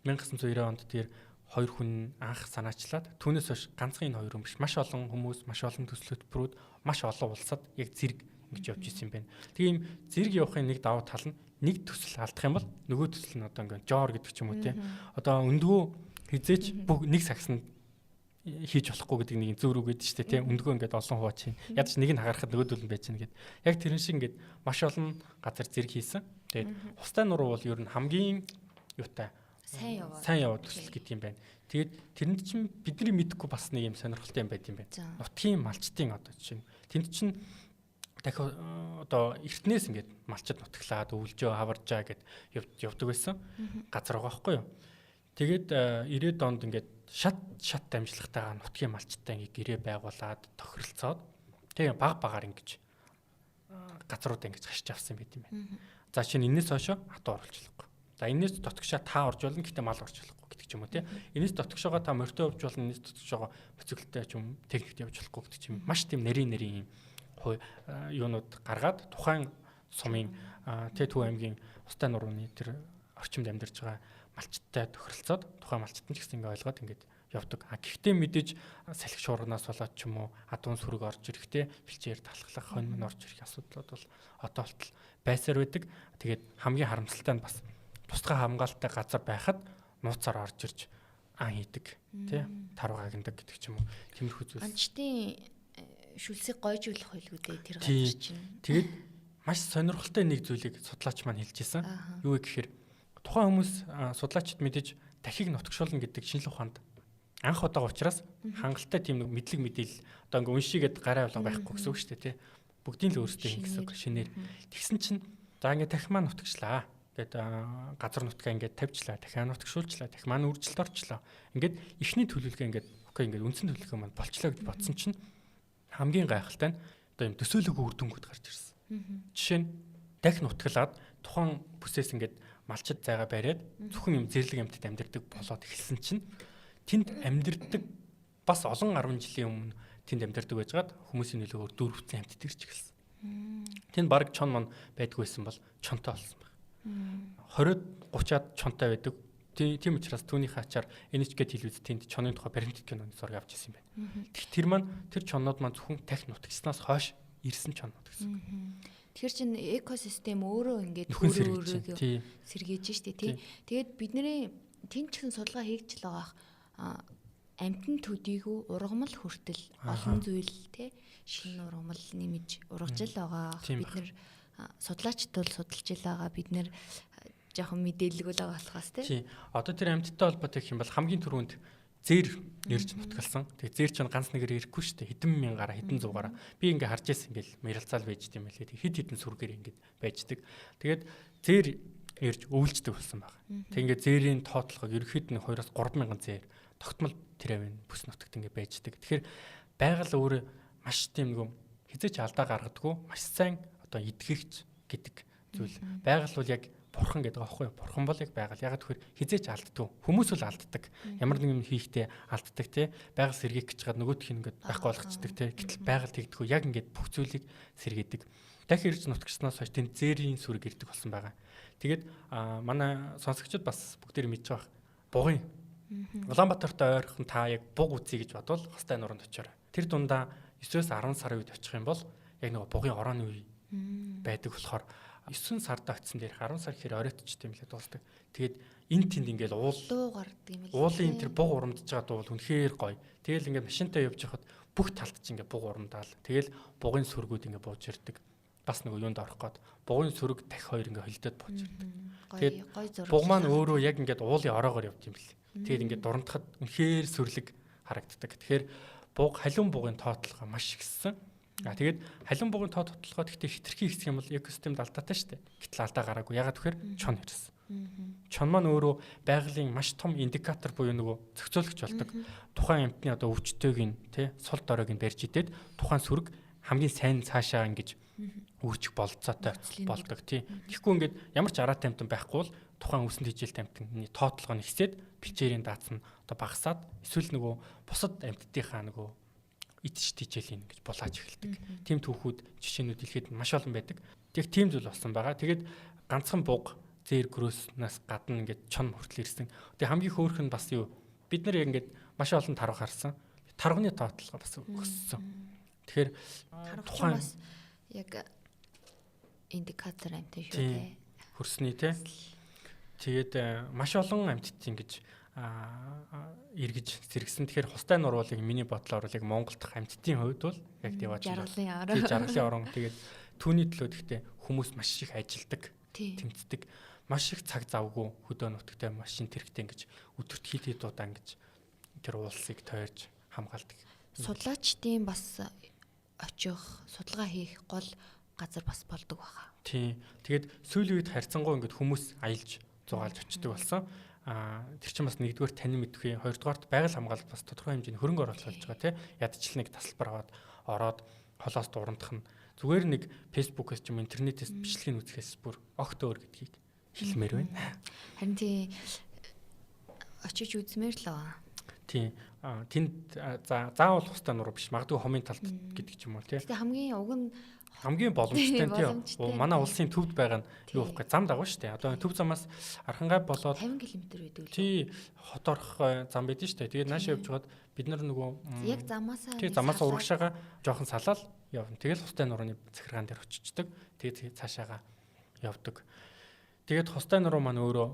1990 онд тэр хоёр хүн анх санаачлаад түүнээс хойш ганцхан энэ хоёр хүн биш маш олон хүмүүс, маш олон төсөл хөтөлбөрүүд, маш олон улсад яг зэрэг ингэж явж исэн юм байна. Тэгээ ийм зэрэг явахын нэг давуу тал нь нэг төсөл алдах юм бол нөгөө төсөл нь одоо ингээд жоор гэдэг ч юм уу те. Одоо өндгөө хизээч нэг сагсанд хийж болохгүй гэдэг нэг зөөр үг гэдэг шүү дээ те. Өндгөө ингээд олон хуваач чинь. Ядаж нэг нь хагарахад нөгөөдөл нь байж гэнэ гэд. Яг тэрэн шиг ингээд маш олон газар зэрэг хийсэн. Тэгээд хустай нуруу бол ер нь хамгийн юутай сайн яваад төсөл гэдэг юм байна. Тэгээд тэрэнд чинь бидний мэдэхгүй бас нэг юм сонирхолтой юм байт юм байна. Нутгийн малчтын одоо чинь тэнд чинь дахиад одоо эртнээс ингээд малчд нутглаад өвлжөө хаваржаа гэд явдаг байсан газар байгаа байхгүй юу. Тэгээд 90-ад онд ингээд шат дамжлагтайгаа нутгийн малчтай ингээд гэрээ байгуулад тохиролцоод тэгээ багаар ингэж газруудаа ингэж хашиж авсан байт юм байна. За чинь энэс хойшоо хатуу оруулж болохгүй. За энэс дотгошоо та орж болно гэхдээ мал орж болохгүй гэдэг ч юм уу тий. Энэс дотгошоогоо та морьтой явж болно, энэс дотгошоогоо моциклтай ч юм техникт явж болохгүй гэдэг ч юм. Маш тийм нарийн юунууд гаргаад тухайн сумын Тэт аймгийн Устай нурууны тэр орчимд амьдарч байгаа малчтай тохиролцоод тухайн малчтан ч гэсэн ингэ ойлгоод ингээд явдаг. Гэхдээ мэдээж салхи шуурнаас болоод ч юм уу адуун сүрэг орж ирэхдээ бэлчээр талхлах хонь мөн орж ирэх асуудлууд бол одоо болтол байсаар байдаг. Тэгээд хамгийн харамсалтай нь бас тусгай хамгаалалттай газар байхад нууцаар орж ирж ан хийдэг тий таруугаа гиндэг гэдэг ч юм уу тиймэрхүү зүйлс. Анчтын шүлсийг гойжуулах байлгүй дээ тэр газар чинь. Тэгээд маш сонирхолтой нэг зүйлийг судлаач маань хэлж ирсэн. Юу вэ гэхээр тухайн хүмүүс судлаачид мэдээж дахийг нутагшуулна гэдэг шинжлэх ухаанд анх удаага учраас хангалттай тийм нэг мэдлэг мэдээлэл одоо ингээ уншигээд гараа болон байхгүй гэсэн үг шүү дээ тий. Бүгдийн л өөрсдөө хин гэсэн үг шинээр. Тэгсэн чинь за ингээ дахь маань нутагчлаа. Ингээд газар нутгаа ингээд тавьчлаа. Дахиад нутагшуулчлаа. Дахь маань үржилт орчлоо. Ингээд эхний төлөвлөгөө ингээд окей ингээд үндсэн төлөвлөгөө маань болчлоо гэж бодсон чинь хамгийн гайхалтай нь одоо юм төсөөлөгөө үр дүнгууд гарч ирсэн. Жишээ нь дахь нутаглаад тухайн бүсээс ингээд малчид зайгаа бариад зөвхөн юм зэрлэг амьтад амьдардаг болоод эхэлсэн чинь тэнд амьдардаг бас олон 10 жилийн өмнө тэнд амьдардаг байжгаад хүмүүсийн нөлөөгөөр дөрвцэн амьтад ирж эхэлсэн. Тэнд баг чон мон байдгүй байсан бол чонтой болсон байна. 20-30-аад чонтой байдаг. Тийм учраас түүнийхээ ачаар NHK телевиз тэнд чоны тухай баримтат киноны зураг авч ирсэн байна. Тэр маань тэр чоннууд маань зөвхөн дахь нутагчснаас хойш ирсэн чоннууд гэсэн. Тэгэхээр чин экосистем өөрөө ингээд өөрөөгөө сэргээж штэ тий. Тэгээд бидний тэнд ч гэсэн судалгаа хийж л байгаа амтэн төдийгүй ургамал хүртэл олон зүйл тий шинэ ургамал нэмж ургаж л байгаа. Бид нэр судлаачд бол судалж л байгаа. Бид нэр жоохон мэдээлэлгүй л болохоос тий. Одоо тэр амьтдтай холбоотой гэх юм бол хамгийн түрүүнд зэр нэрж нутгалсан. Тэгээ зэр чинь ганц нэгээр ирэхгүй шүү дээ. Хэдэн мянгаараа хэдэн зугаараа. Би ингээ харж ирсэн ингээл мэрэлцаал байж дим байлээ. Хэд хэдэн сүргээр ингээд байждаг. Тэгээд зэр нэрж өвлждөг болсон байна. Тэг ингээ зэрийн тоотлогоо ерөөхдөө 2-3 мянган зэр тогтмол тэрвэн бүс нутагт ингээ байждаг. Тэгэхээр байгаль өөрөө маш тийм нэг хязгаарч алдаа гаргадаггүй маш сайн одоо эдгэгч гэдэг зүйл. Байгаль бол яг бурхан гэдэг аахгүй юу? Бурхан бол яг байгаль. Ягаад гэхээр хизээч алддаг. Хүмүүс бол алддаг. Ямар нэг юм хийхдээ алддаг тий. Байгаль сэргээх гэж чад нөгөөх нь ингээд байхгүй болгочдөг тий. Гэтэл байгаль тэгдэггүй яг ингээд бүх зүйлийг сэргээдэг. Дахин ирж нутагчснаас хойш тэнд зээрийн сүрэг ирдэг болсон байгаа. Тэгээд манай сонсогчдод бас бүгдээр мэдж байгаа. Бугын. Улаанбаатартай ойрхон та яг буг үзье гэж бодвол хостой нуранд очиорой. Тэр дундаа 9-10 сарын үед очих юм бол яг нэг бугын орооны үе байдаг болохоор 9 сард очсон дээр 10 сар гэхээр оройтчтэй юм лээ дуусдаг. Тэгээд энэ тэнд ингээл дуу гардаг юм л. Уулын тэр буг урамдж байгаа дуу үнэхээр гоё. Тэгэл ингээд машинтай явж байхад бүх талд чинь ингээд буг урамдаал. Тэгэл бугын сүргүүд ингээд бууж ирдэг. Бас нэг юунд орох гээд бугын сүрэг дахь хоёр ингээд холдоод бууж ирдэг. Тэгээд буг маань өөрөө яг ингээд уулын ороогоор явж юм бэл. Тэгээд ингээд дурандахад үнэхээр сүрлэг харагддаг. Тэгэхээр буг халуун бугын тоотлого маш ихссэн. Тэгээд халуун бугын тоо тотлогоо гэхдээ хитрхи ихсэх юм бол экосистемд алдаатай шүү дээ. Гэтэл алдаа гараагүй. Ягаад гэхээр чон ирсэн. Чон маань өөрөө байгалийн маш том индикатор буюу нөгөө зохицуулагч болдог. Тухайн амьтны одоо өвчтөйг нь тий сул доройг нь барьж идээд тухайн сүрэг хамгийн сайн цаашаа ингэж үржих болцоотой болдог тий. Тэгэхгүй ингээд ямар ч араатай амьтан байхгүй бол тухайн үсэнд хижээлтэй амьтны тоотлого нь ихсээд бэлчээрийн даац нь одоо багасаад эсвэл нөгөө бусад амьтдынхаа нөгөө итж тижээл ингэж булааж эхэлдэг. Тим түүхүүд жишээнүүд дэлхийд маш олон байдаг. Тэг тийм зүйл болсон байгаа. Тэгээд ганцхан буг зэр гөрөөснөөс гадна ингэж чон хүртэл ирсэн. Тэг хамгийн хөөрх нь бас юу бид нар яг ингэж маш олон тарга харсан. Тарганы тоотлого бас өссөн. Тэгэхээр тухайн бас яг индикатор амтай шүү дээ. Хөрсний те. Тэгээд маш олон амьтд ингэж эргэж зэрэгсэн. Тэгэхээр хустай нур бол миний бодлоор яг Монгол дахь амьтдын хувьд бол яг diwaж жаргалын орон. Тэгээд түүний төлөө гэхдээ хүмүүс маш их ажилдаг, тэмцдэг, маш их цаг завгүй хөдөө нутагтай машин тэрэгтэй ингэж өдөрт хэд удаа ингэж тэр уулсыг тойрж хамгаалдаг. Судлаачдын бас очих, судалгаа хийх гол газар бас болдог байгаа. Тийм. Тэгээд сүүлийн үед харьцангуй ингэж хүмүүс аялж зугаалж очдөг болсон. Тэр чинь бас нэгдүгээр танин мэдвээ, хоёрдугаарт байгаль хамгаалалт бас тодорхой хэмжээний хөрөнгө оруулалт болж байгаа тийм. Ядчил нэг тасалбар аваад ороод холоос дурандах нь зүгээр нэг фэйсбүүкээс ч юм интернетээс бичлэгийг үзэхээс бүр огт өөр гэдгийг хэлмээр байна. Харин тий очиж үзмээр л байгаа. Тийм. Тэнд заавал хустай нуруу биш. Магадгүй хомын талд гэдэг ч юм уу тий. Гэтэ хамгийн уг нь хамгийн боломжтой нь тий. Манай улсын төвд байгаа нь юу вэ? Зам дагав шүү дээ. Одоо төв замаас Архангай болоод 50 км байдаг л. Тий, хот орох зам байдэн шүү дээ. Тэгээд наашаа явж байгаад бид нар нөгөө яг замаасаа тий замаас урагшаага жоохон салаад явна. Тэгэл хустай нурууны захиргаан дээр очичдаг. Тэгээд цаашаага явдаг. Тэгээд хустай нуруу маань өөрөө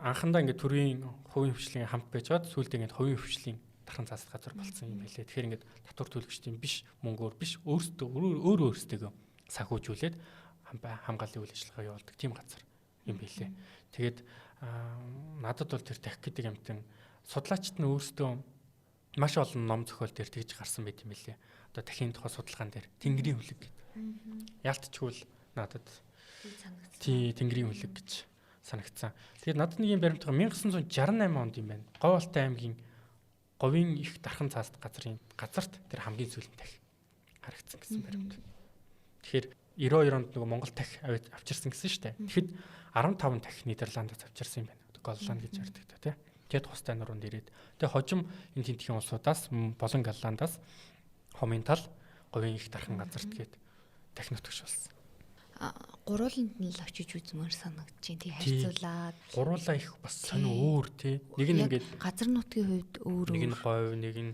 анхандаа ингээд төрийн хувийн хвшлийн хамт байж байгаад сүүлдээ ингээд хувийн хвшлийн дархан цаасд газар болсон юм байлээ. Тэгэхээр ингээд татвар төлөгчдийн биш мөнгөөр биш өөрөөсөө санхүүжүүлээд хамгааллын үйл ажиллагаа явуулдаг тийм газар юм байлээ. Тэгээд надад бол тэр тах гэдэг амтан судлаачид нь өөрсдөө маш олон ном зохиол дээр тэгж гарсан байт юм байлээ. Одоо тахын тухай судалгаан дээр Тэнгэрийн хүлэг гэдэг. Яалтчгүй л надад тий Тэнгэрийн хүлэг гэж санагдсан. Тэгээд надад нэг юм баримтгаа 1968 онд юм байна. Говьалтай аймгийн говийн их дархан цаасд газарт тэр хамгийн сүүлийн тах харагдсан гэсэн баримт. Тэгэхээр 92 онд нөгөө Монгол тах авчирсан гэсэн шүү дээ. Тэгэхэд 15 тах Нидерландаас авчирсан юм байна. Голланд гэж ярьдаг та тий. Тэгэд хустай нуруунд ирээд. Тэгээ хожим энэ тентхийн улсуудаас болон Голландаас хомын тал говийн их дархан газарт гээд тах нутагш болсон. Гурууланд нь л очиж үзмээр санагдаж байна. Тий харьцуулаад. Гуруулаа их бас сонио өөр тий. Нэг нь ингээд газар нутгийн хувьд өөр. Нэг нь говь, нэг нь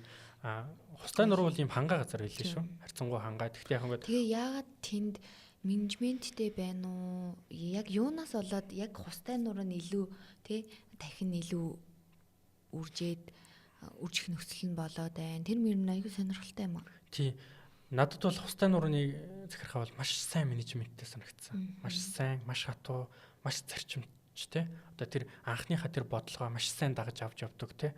хустай нуруу бол юм хангаа газар байлээ шүү. Харьцангуй хангаа. Тэгтээ яг ингээд тэгээ яагаад тэнд менежменттэй байна уу? Яг юунаас болоод яг хустай нуруу нь илүү тий дахин илүү үржээд үржих нөхцөл нь болоод байна. Тэр мөр нь аюу сонирхолтой юм аа. Тий. Надад бол хустай нурууны захиргаа бол маш сайн менежменттэй санагдсан. Маш сайн, маш хатуу, маш зарчимчтэй. Одоо тэр анхныхаа тэр бодлогоо маш сайн дагаж авч явдаг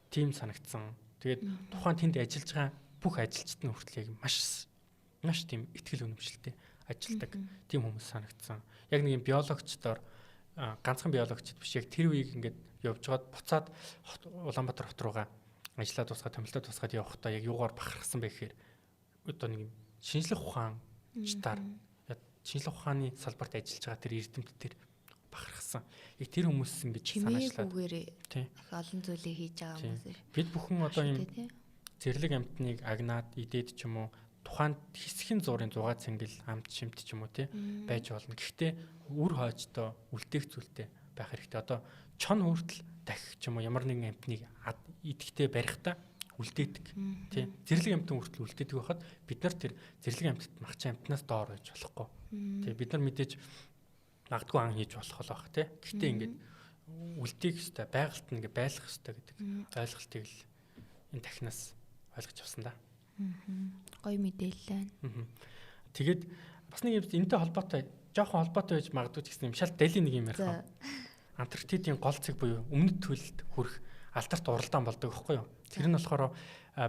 тийм санагдсан. Тэгээд тухайн тэнд ажиллаж байгаа бүх ажилчид нь хүртэл яг маш тийм ихтгэл үнэмшилтэй ажилладаг тийм хүмүүс санагдсан. Яг нэг юм биологчдоор ганцхан биологчд биш яг тэр үеийг ингээд явж байгаад буцаад Улаанбаатар хот руугаа ажиллаад тусгаад томилтод тусгаад явахдаа яг юугаар бахархсан бэ гэхээр одоо нэг шинжлэх ухаанчдаар шинжлэх ухааны салбарт ажиллаж байгаа тэр эрдэмт тэр бахархсан. Яг тэр хүмүүс ингэж санаачлаад их олон зүйлийг хийж байгаа хүмүүс. Бид бүхэн одоо юм зэрлэг амтныг агнаад идээд ч юм уу тухайн хэсгийн зургийн зугаа цэнгэл амт шимт ч юм уу байж болно. Гэхдээ үр хойжтой үлдээх зүйлтэй байх хэрэгтэй. Одоо чон хүртэл дахих ч юм уу ямар нэгэн амтныг идэхтэй барихтаа үлдээдэг. Тий. Зэрлэг амтан хүртэл үлдээдэг байхад бид нар тэр зэрлэг амтд махчин амтнаас доор байж болохгүй. Тий. Бид нар мэдээж магадгүй ан хийж болох л байх тий. Гэхдээ ингээд үлдээх хэвээр байгальт нь ингээд байлгах хэвээр гэдэг ойлголтыг л энэ тахнаас ойлгож авсан да. Гоё мэдээлэл байна. Тэгээд бас нэг юм энэтэй холбоотой жоохон холбоотой байж магадгүй ч гэсэн юм шал далийн нэг юм ярих. Антарктидын гол цэг буюу өмнөд төлөлд хүрэх алдарт уралдаан болдог байхгүй юу? Тэр нь болохоор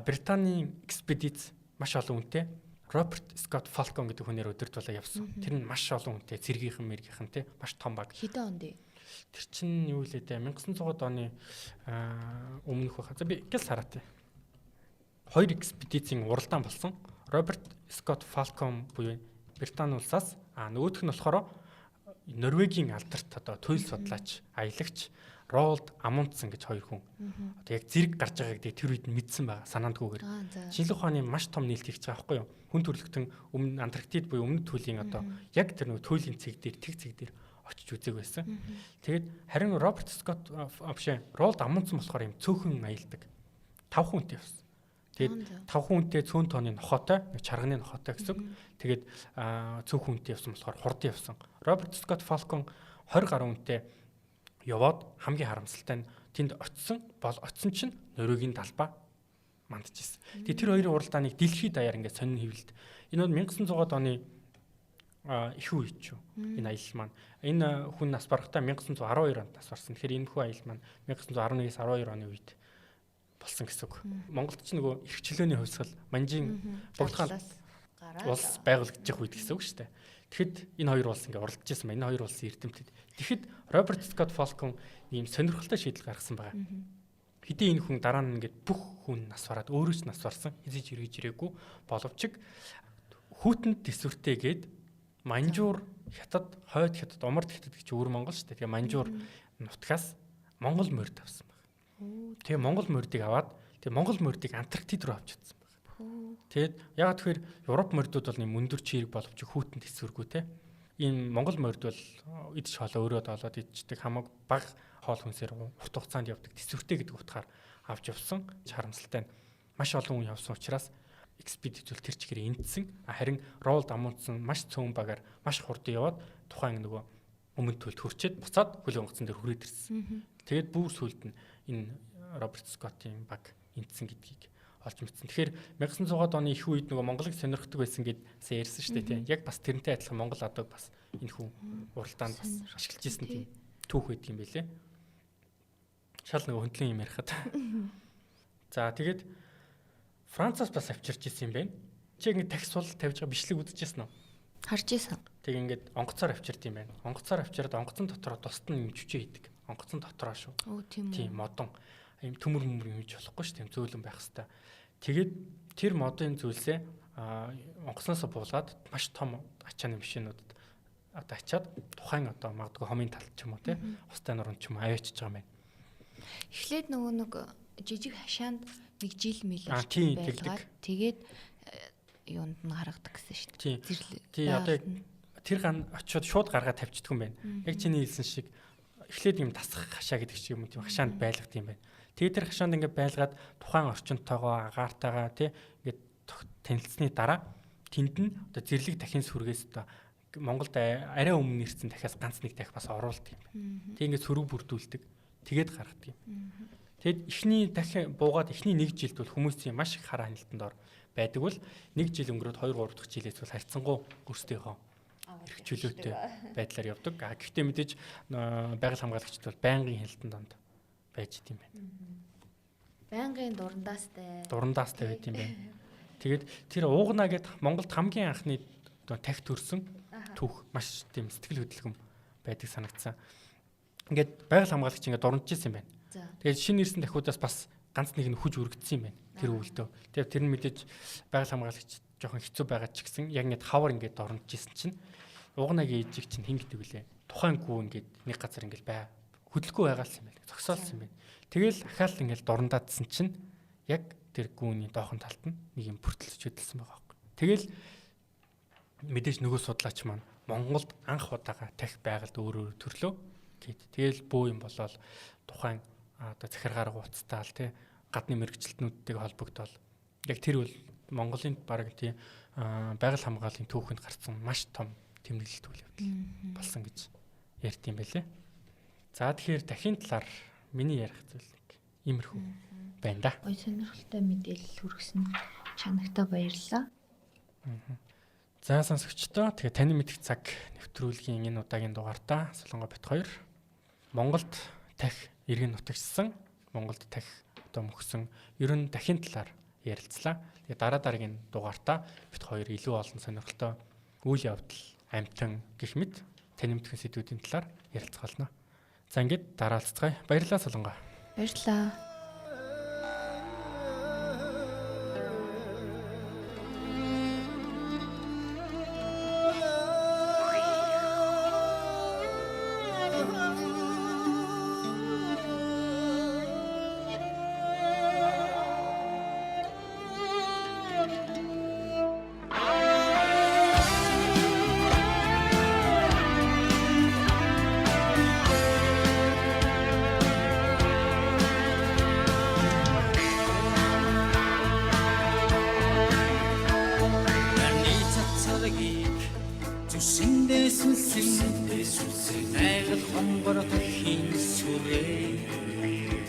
Британийн экспедиц маш олон үнэтэй Роберт Скотт Фалкон гэдэг хүнээр өдөртүүлээ явсан. Тэр нь маш олон үнэтэй цэргийнхэн мэргийнхэн те маш том баг. Хэдэн онд? Тэр чинь юу лээ дээ 1900-аад оны өмнөх байх. За би гэл хараатай. Хоёр экспедицийн уралдаан болсон. Роберт Скотт Фалкон буюу Британи улсаас нөгөөх нь болохоор Норвегийн алдарт одоо туйл судлаач, аялагч Ролд Амундсен гэж хоёр хүн. Одоо яг зэрэг гарч байгаа гэдэг тэр үед нь мэдсэн байгаа санаандгүйгээр. Шинжлэх ухааны маш том нийлт хийж байгаа байхгүй юу? Хүн төрөлхтөн өмнө Антарктид буюу өмнөд туйлын одоо яг тэр нэг туйлын цэг дээр тэг цэг дээр очиж үзег байсан. Тэгээд харин Роберт Скотт Ролд Амундсен болохоор юм цөөхөн аялдаг. 5 хүнтэй байсан. Тэгээд 5 хүнтэй цөөн тооны нохоотой, нэг чарганы нохоотой гэсэн. Тэгээд цөөхөн хүнтэй явсан болохоор хурдан явсан. Роберт Скотт Фалкон 20 гаруй хүнтэй яваад хамгийн харамсалтай нь тэнд очсон чинь Норвегийн талбай мандчихсэн. Тэгээ тэр хоёрын уралдааныг дэлхийд даяар ингээд сонин хэвлэлд. Энэ бол 1900-аад оны их үе ч юу. Энэ аялал маань. Энэ хүн нас барахтаа 1912 онд нас барсан. Тэгэхээр энэ хүн аялал маань 1911-с 12 оны үед болсон гэсэн үг. Монголд ч нөгөө эрх чөлөөний хувьсгал манжийн богдхан улс байгуулагдчих үед гэсэн үг шүү дээ. Тэгэхэд энэ хоёр улс ингээ уралдаж байсан байна. Энэ хоёр улсын эрдэмтэд. Тэгэхэд Роберт Скотт Фалкон ийм сонирхолтой шийдэл гаргасан байгаа. Хэдий энэ хүн дараа нь ингээд бүх хүн нас бараад өөрөө ч нас барсан. Хизээж эргэж ирээгүй боловч хүүтэнд төсвөртэйгээд Манжуур хятад, хойд хятад, умард хятад гэж өөр Монгол шүү дээ. Тэгээ Манжуур нутгаас Монгол морьд авсан байна. Тэгээ Монгол морьдыг аваад Тэгээ Монгол мордыг Антарктид руу авч чадсан байна. Тэгээд яг тэгэхээр Европ мордууд бол нэм өндөр чирэг боловч хүүтэнд эсвэргүй те. Энэ Монгол морд бол идэж хоолоо өөрөө доолоод идчихдэг хамаг бага хоол хүнсээр урт хугацаанд явдаг тэсвэртэй гэдэг утгаар авч явсан. Харамсалтай нь маш олон хүн явсан учраас экспедиц бол тэр чигээр эндсэн. Харин Roald Amundsen маш цөөн багаар маш хурдан яваад тухайн нөгөө өмнө төлд хөрчээд буцаад хөл онгоцон дээр хүрээд ирсэн. Тэгээд бүр сүүлд нь энэ Роберт Скоттийн баг эндсэн гэдгийг олж мэдсэн. Тэгэхээр 1900-аад оны их үед нөгөө Монголыг сонирхдаг байсан гэдээ ярьсан шүү дээ тийм. Яг бас тэрнтэй адилхан Монгол адаг бас энэ хүн уралдаанд бас ашиглаж ирсэн тийм түүх байдаг юм байлээ. Шал нөгөө хөндлөн юм ярихад. За тэгээд Францаас бас авчирч ирсэн юм байна. Чи ингэ такс сул тавьж байгаа бичлэг үзчихсэн үү? Харж исэн. Тэг ингээд онгоцоор авчирд юм байна. Онгоцоор авчираад онгоцон дотроо тусад нь юм чүчээ хийдэг. Онгоцон дотроо шүү. Тийм модон. Ийм төмөр мөмөр юмж болохгүй шүү. Тийм зөөлөн байх хэвээр. Тэгээд тэр модын зүйлсээ онгоцноос буулгаад маш том ачааны машинуудад одоо ачаад тухайн одоо магадгүй хомын талд ч юм уу те устай нуруунд ч юм аваачиж байгаа юм байна. Эхлээд нөгөө нэг жижиг хашаанд нэг жил мэлж байлгаад тэгээд юунд нь гаргадаг гэсэн шүү дээ. Тий одоо тэр ган очиод шууд гаргаад тавьчихдаг юм байна. Яг чиний хэлсэн шиг эхлээд юм тасах хашаа гэдэг шиг юм тийм хашаанд байлгад юм байна. Тэгээд тэр хашаанд ингээд байлгаад тухайн орчинтойгоо агаарттайгаа тий ингээд танилцсны дараа тэнд нь одоо зэрлэг дахин сүргээс одоо Монголд арай өмнө ирсэн дахиас ганц нэг дахь бас оруулдаг юм байна. Тэг ингээд сөрөг бүрдүүлдэг. Тэгээд гаргадаг юм. Тэгэд эхний дахин буугаад эхний нэг жилд бол хүмүүсийн маш их хараа хяналтанд ор байдаг бол нэг жил өнгөрөөд 2 3 дахь жилээс бол харьцангуй өөрсдийнхөө эрхчлөөтэй байдлаар явдаг. Гэхдээ мэдээж байгаль хамгаалагчид бол байнгын хяналтанд донд байж идэм байна. Байнгын дурандаастай байт юм байна. Тэгээд тэр уугна гэд Монголд хамгийн анхны тахь төрсөн түүх маш тийм сэтгэл хөдлөм байдаг санагдсан. Ингээд байгаль хамгаалагч ингээд дурнж ирсэн юм байна. Тэгээд шинэ ирсэн дахиудаас бас ганц нэг нь хүж өргөдсөн юм байна. Тэр өвөлдөө. Тэгээд тэр нь мэдээж байгаль хамгаалагч жоохон хэцүү байгаа ч гэсэн яг ингээд хавар ингээд дурнж ирсэн чинь уугнагийн ээжийг чинь хин гэдэг вүлээ. Тухайн гүү ингээд нэг газар ингээд хөдлөхгүй байгаалсан юм байна. Зогсоолсон юм байна. Тэгэл ахаал ингээд дурндаадсан чинь яг тэр гүүний доохон талд нь нэг юм бүртэлж хөдөлсөн байгаа байхгүй. Тэгэл мэдээж нөгөө судлаач маань Монголд анх удаага тахь байгальд өөр төрлөө гэд. Тэгэл бөө юм болоод тухайн одоо захиргаар гуцтаал тий гадны мэрэгчлэтнүүдтэйг холбогдол яг тэр бол Монголын баг тий байгаль хамгааллын түүхэнд гарсан маш том тэмдэглэлт үйл явдал болсон гэж ярьд юм байлээ. За тэгэхээр дахин талаар миний ярих зүйл нэг иймэрхүү байна да. Ой сонирхолтой мэдээлэл хүргэсэн чанагтаа баярлалаа. За сонсогчдоо тэгээ таны мэдих цаг нэвтрүүлгийн энэ удаагийн дугаартаа Солонгоо бит 2 Монголд тахь иргэн нутагчсан Монголд тахь одоо мөхсөн ер нь дахин талаар ярилцлаа. Тэгээ дараагийн дугаартаа бит 2 илүү олон сонирхолтой үйл явдал амтан гэх мэт танимтгэн сэдвүүдийн талаар ярилцгаална. За ингээд дараалцгаая. Баярлалаа Солонгоо. Баярлалаа. Найгал хонгор тахин сүрээ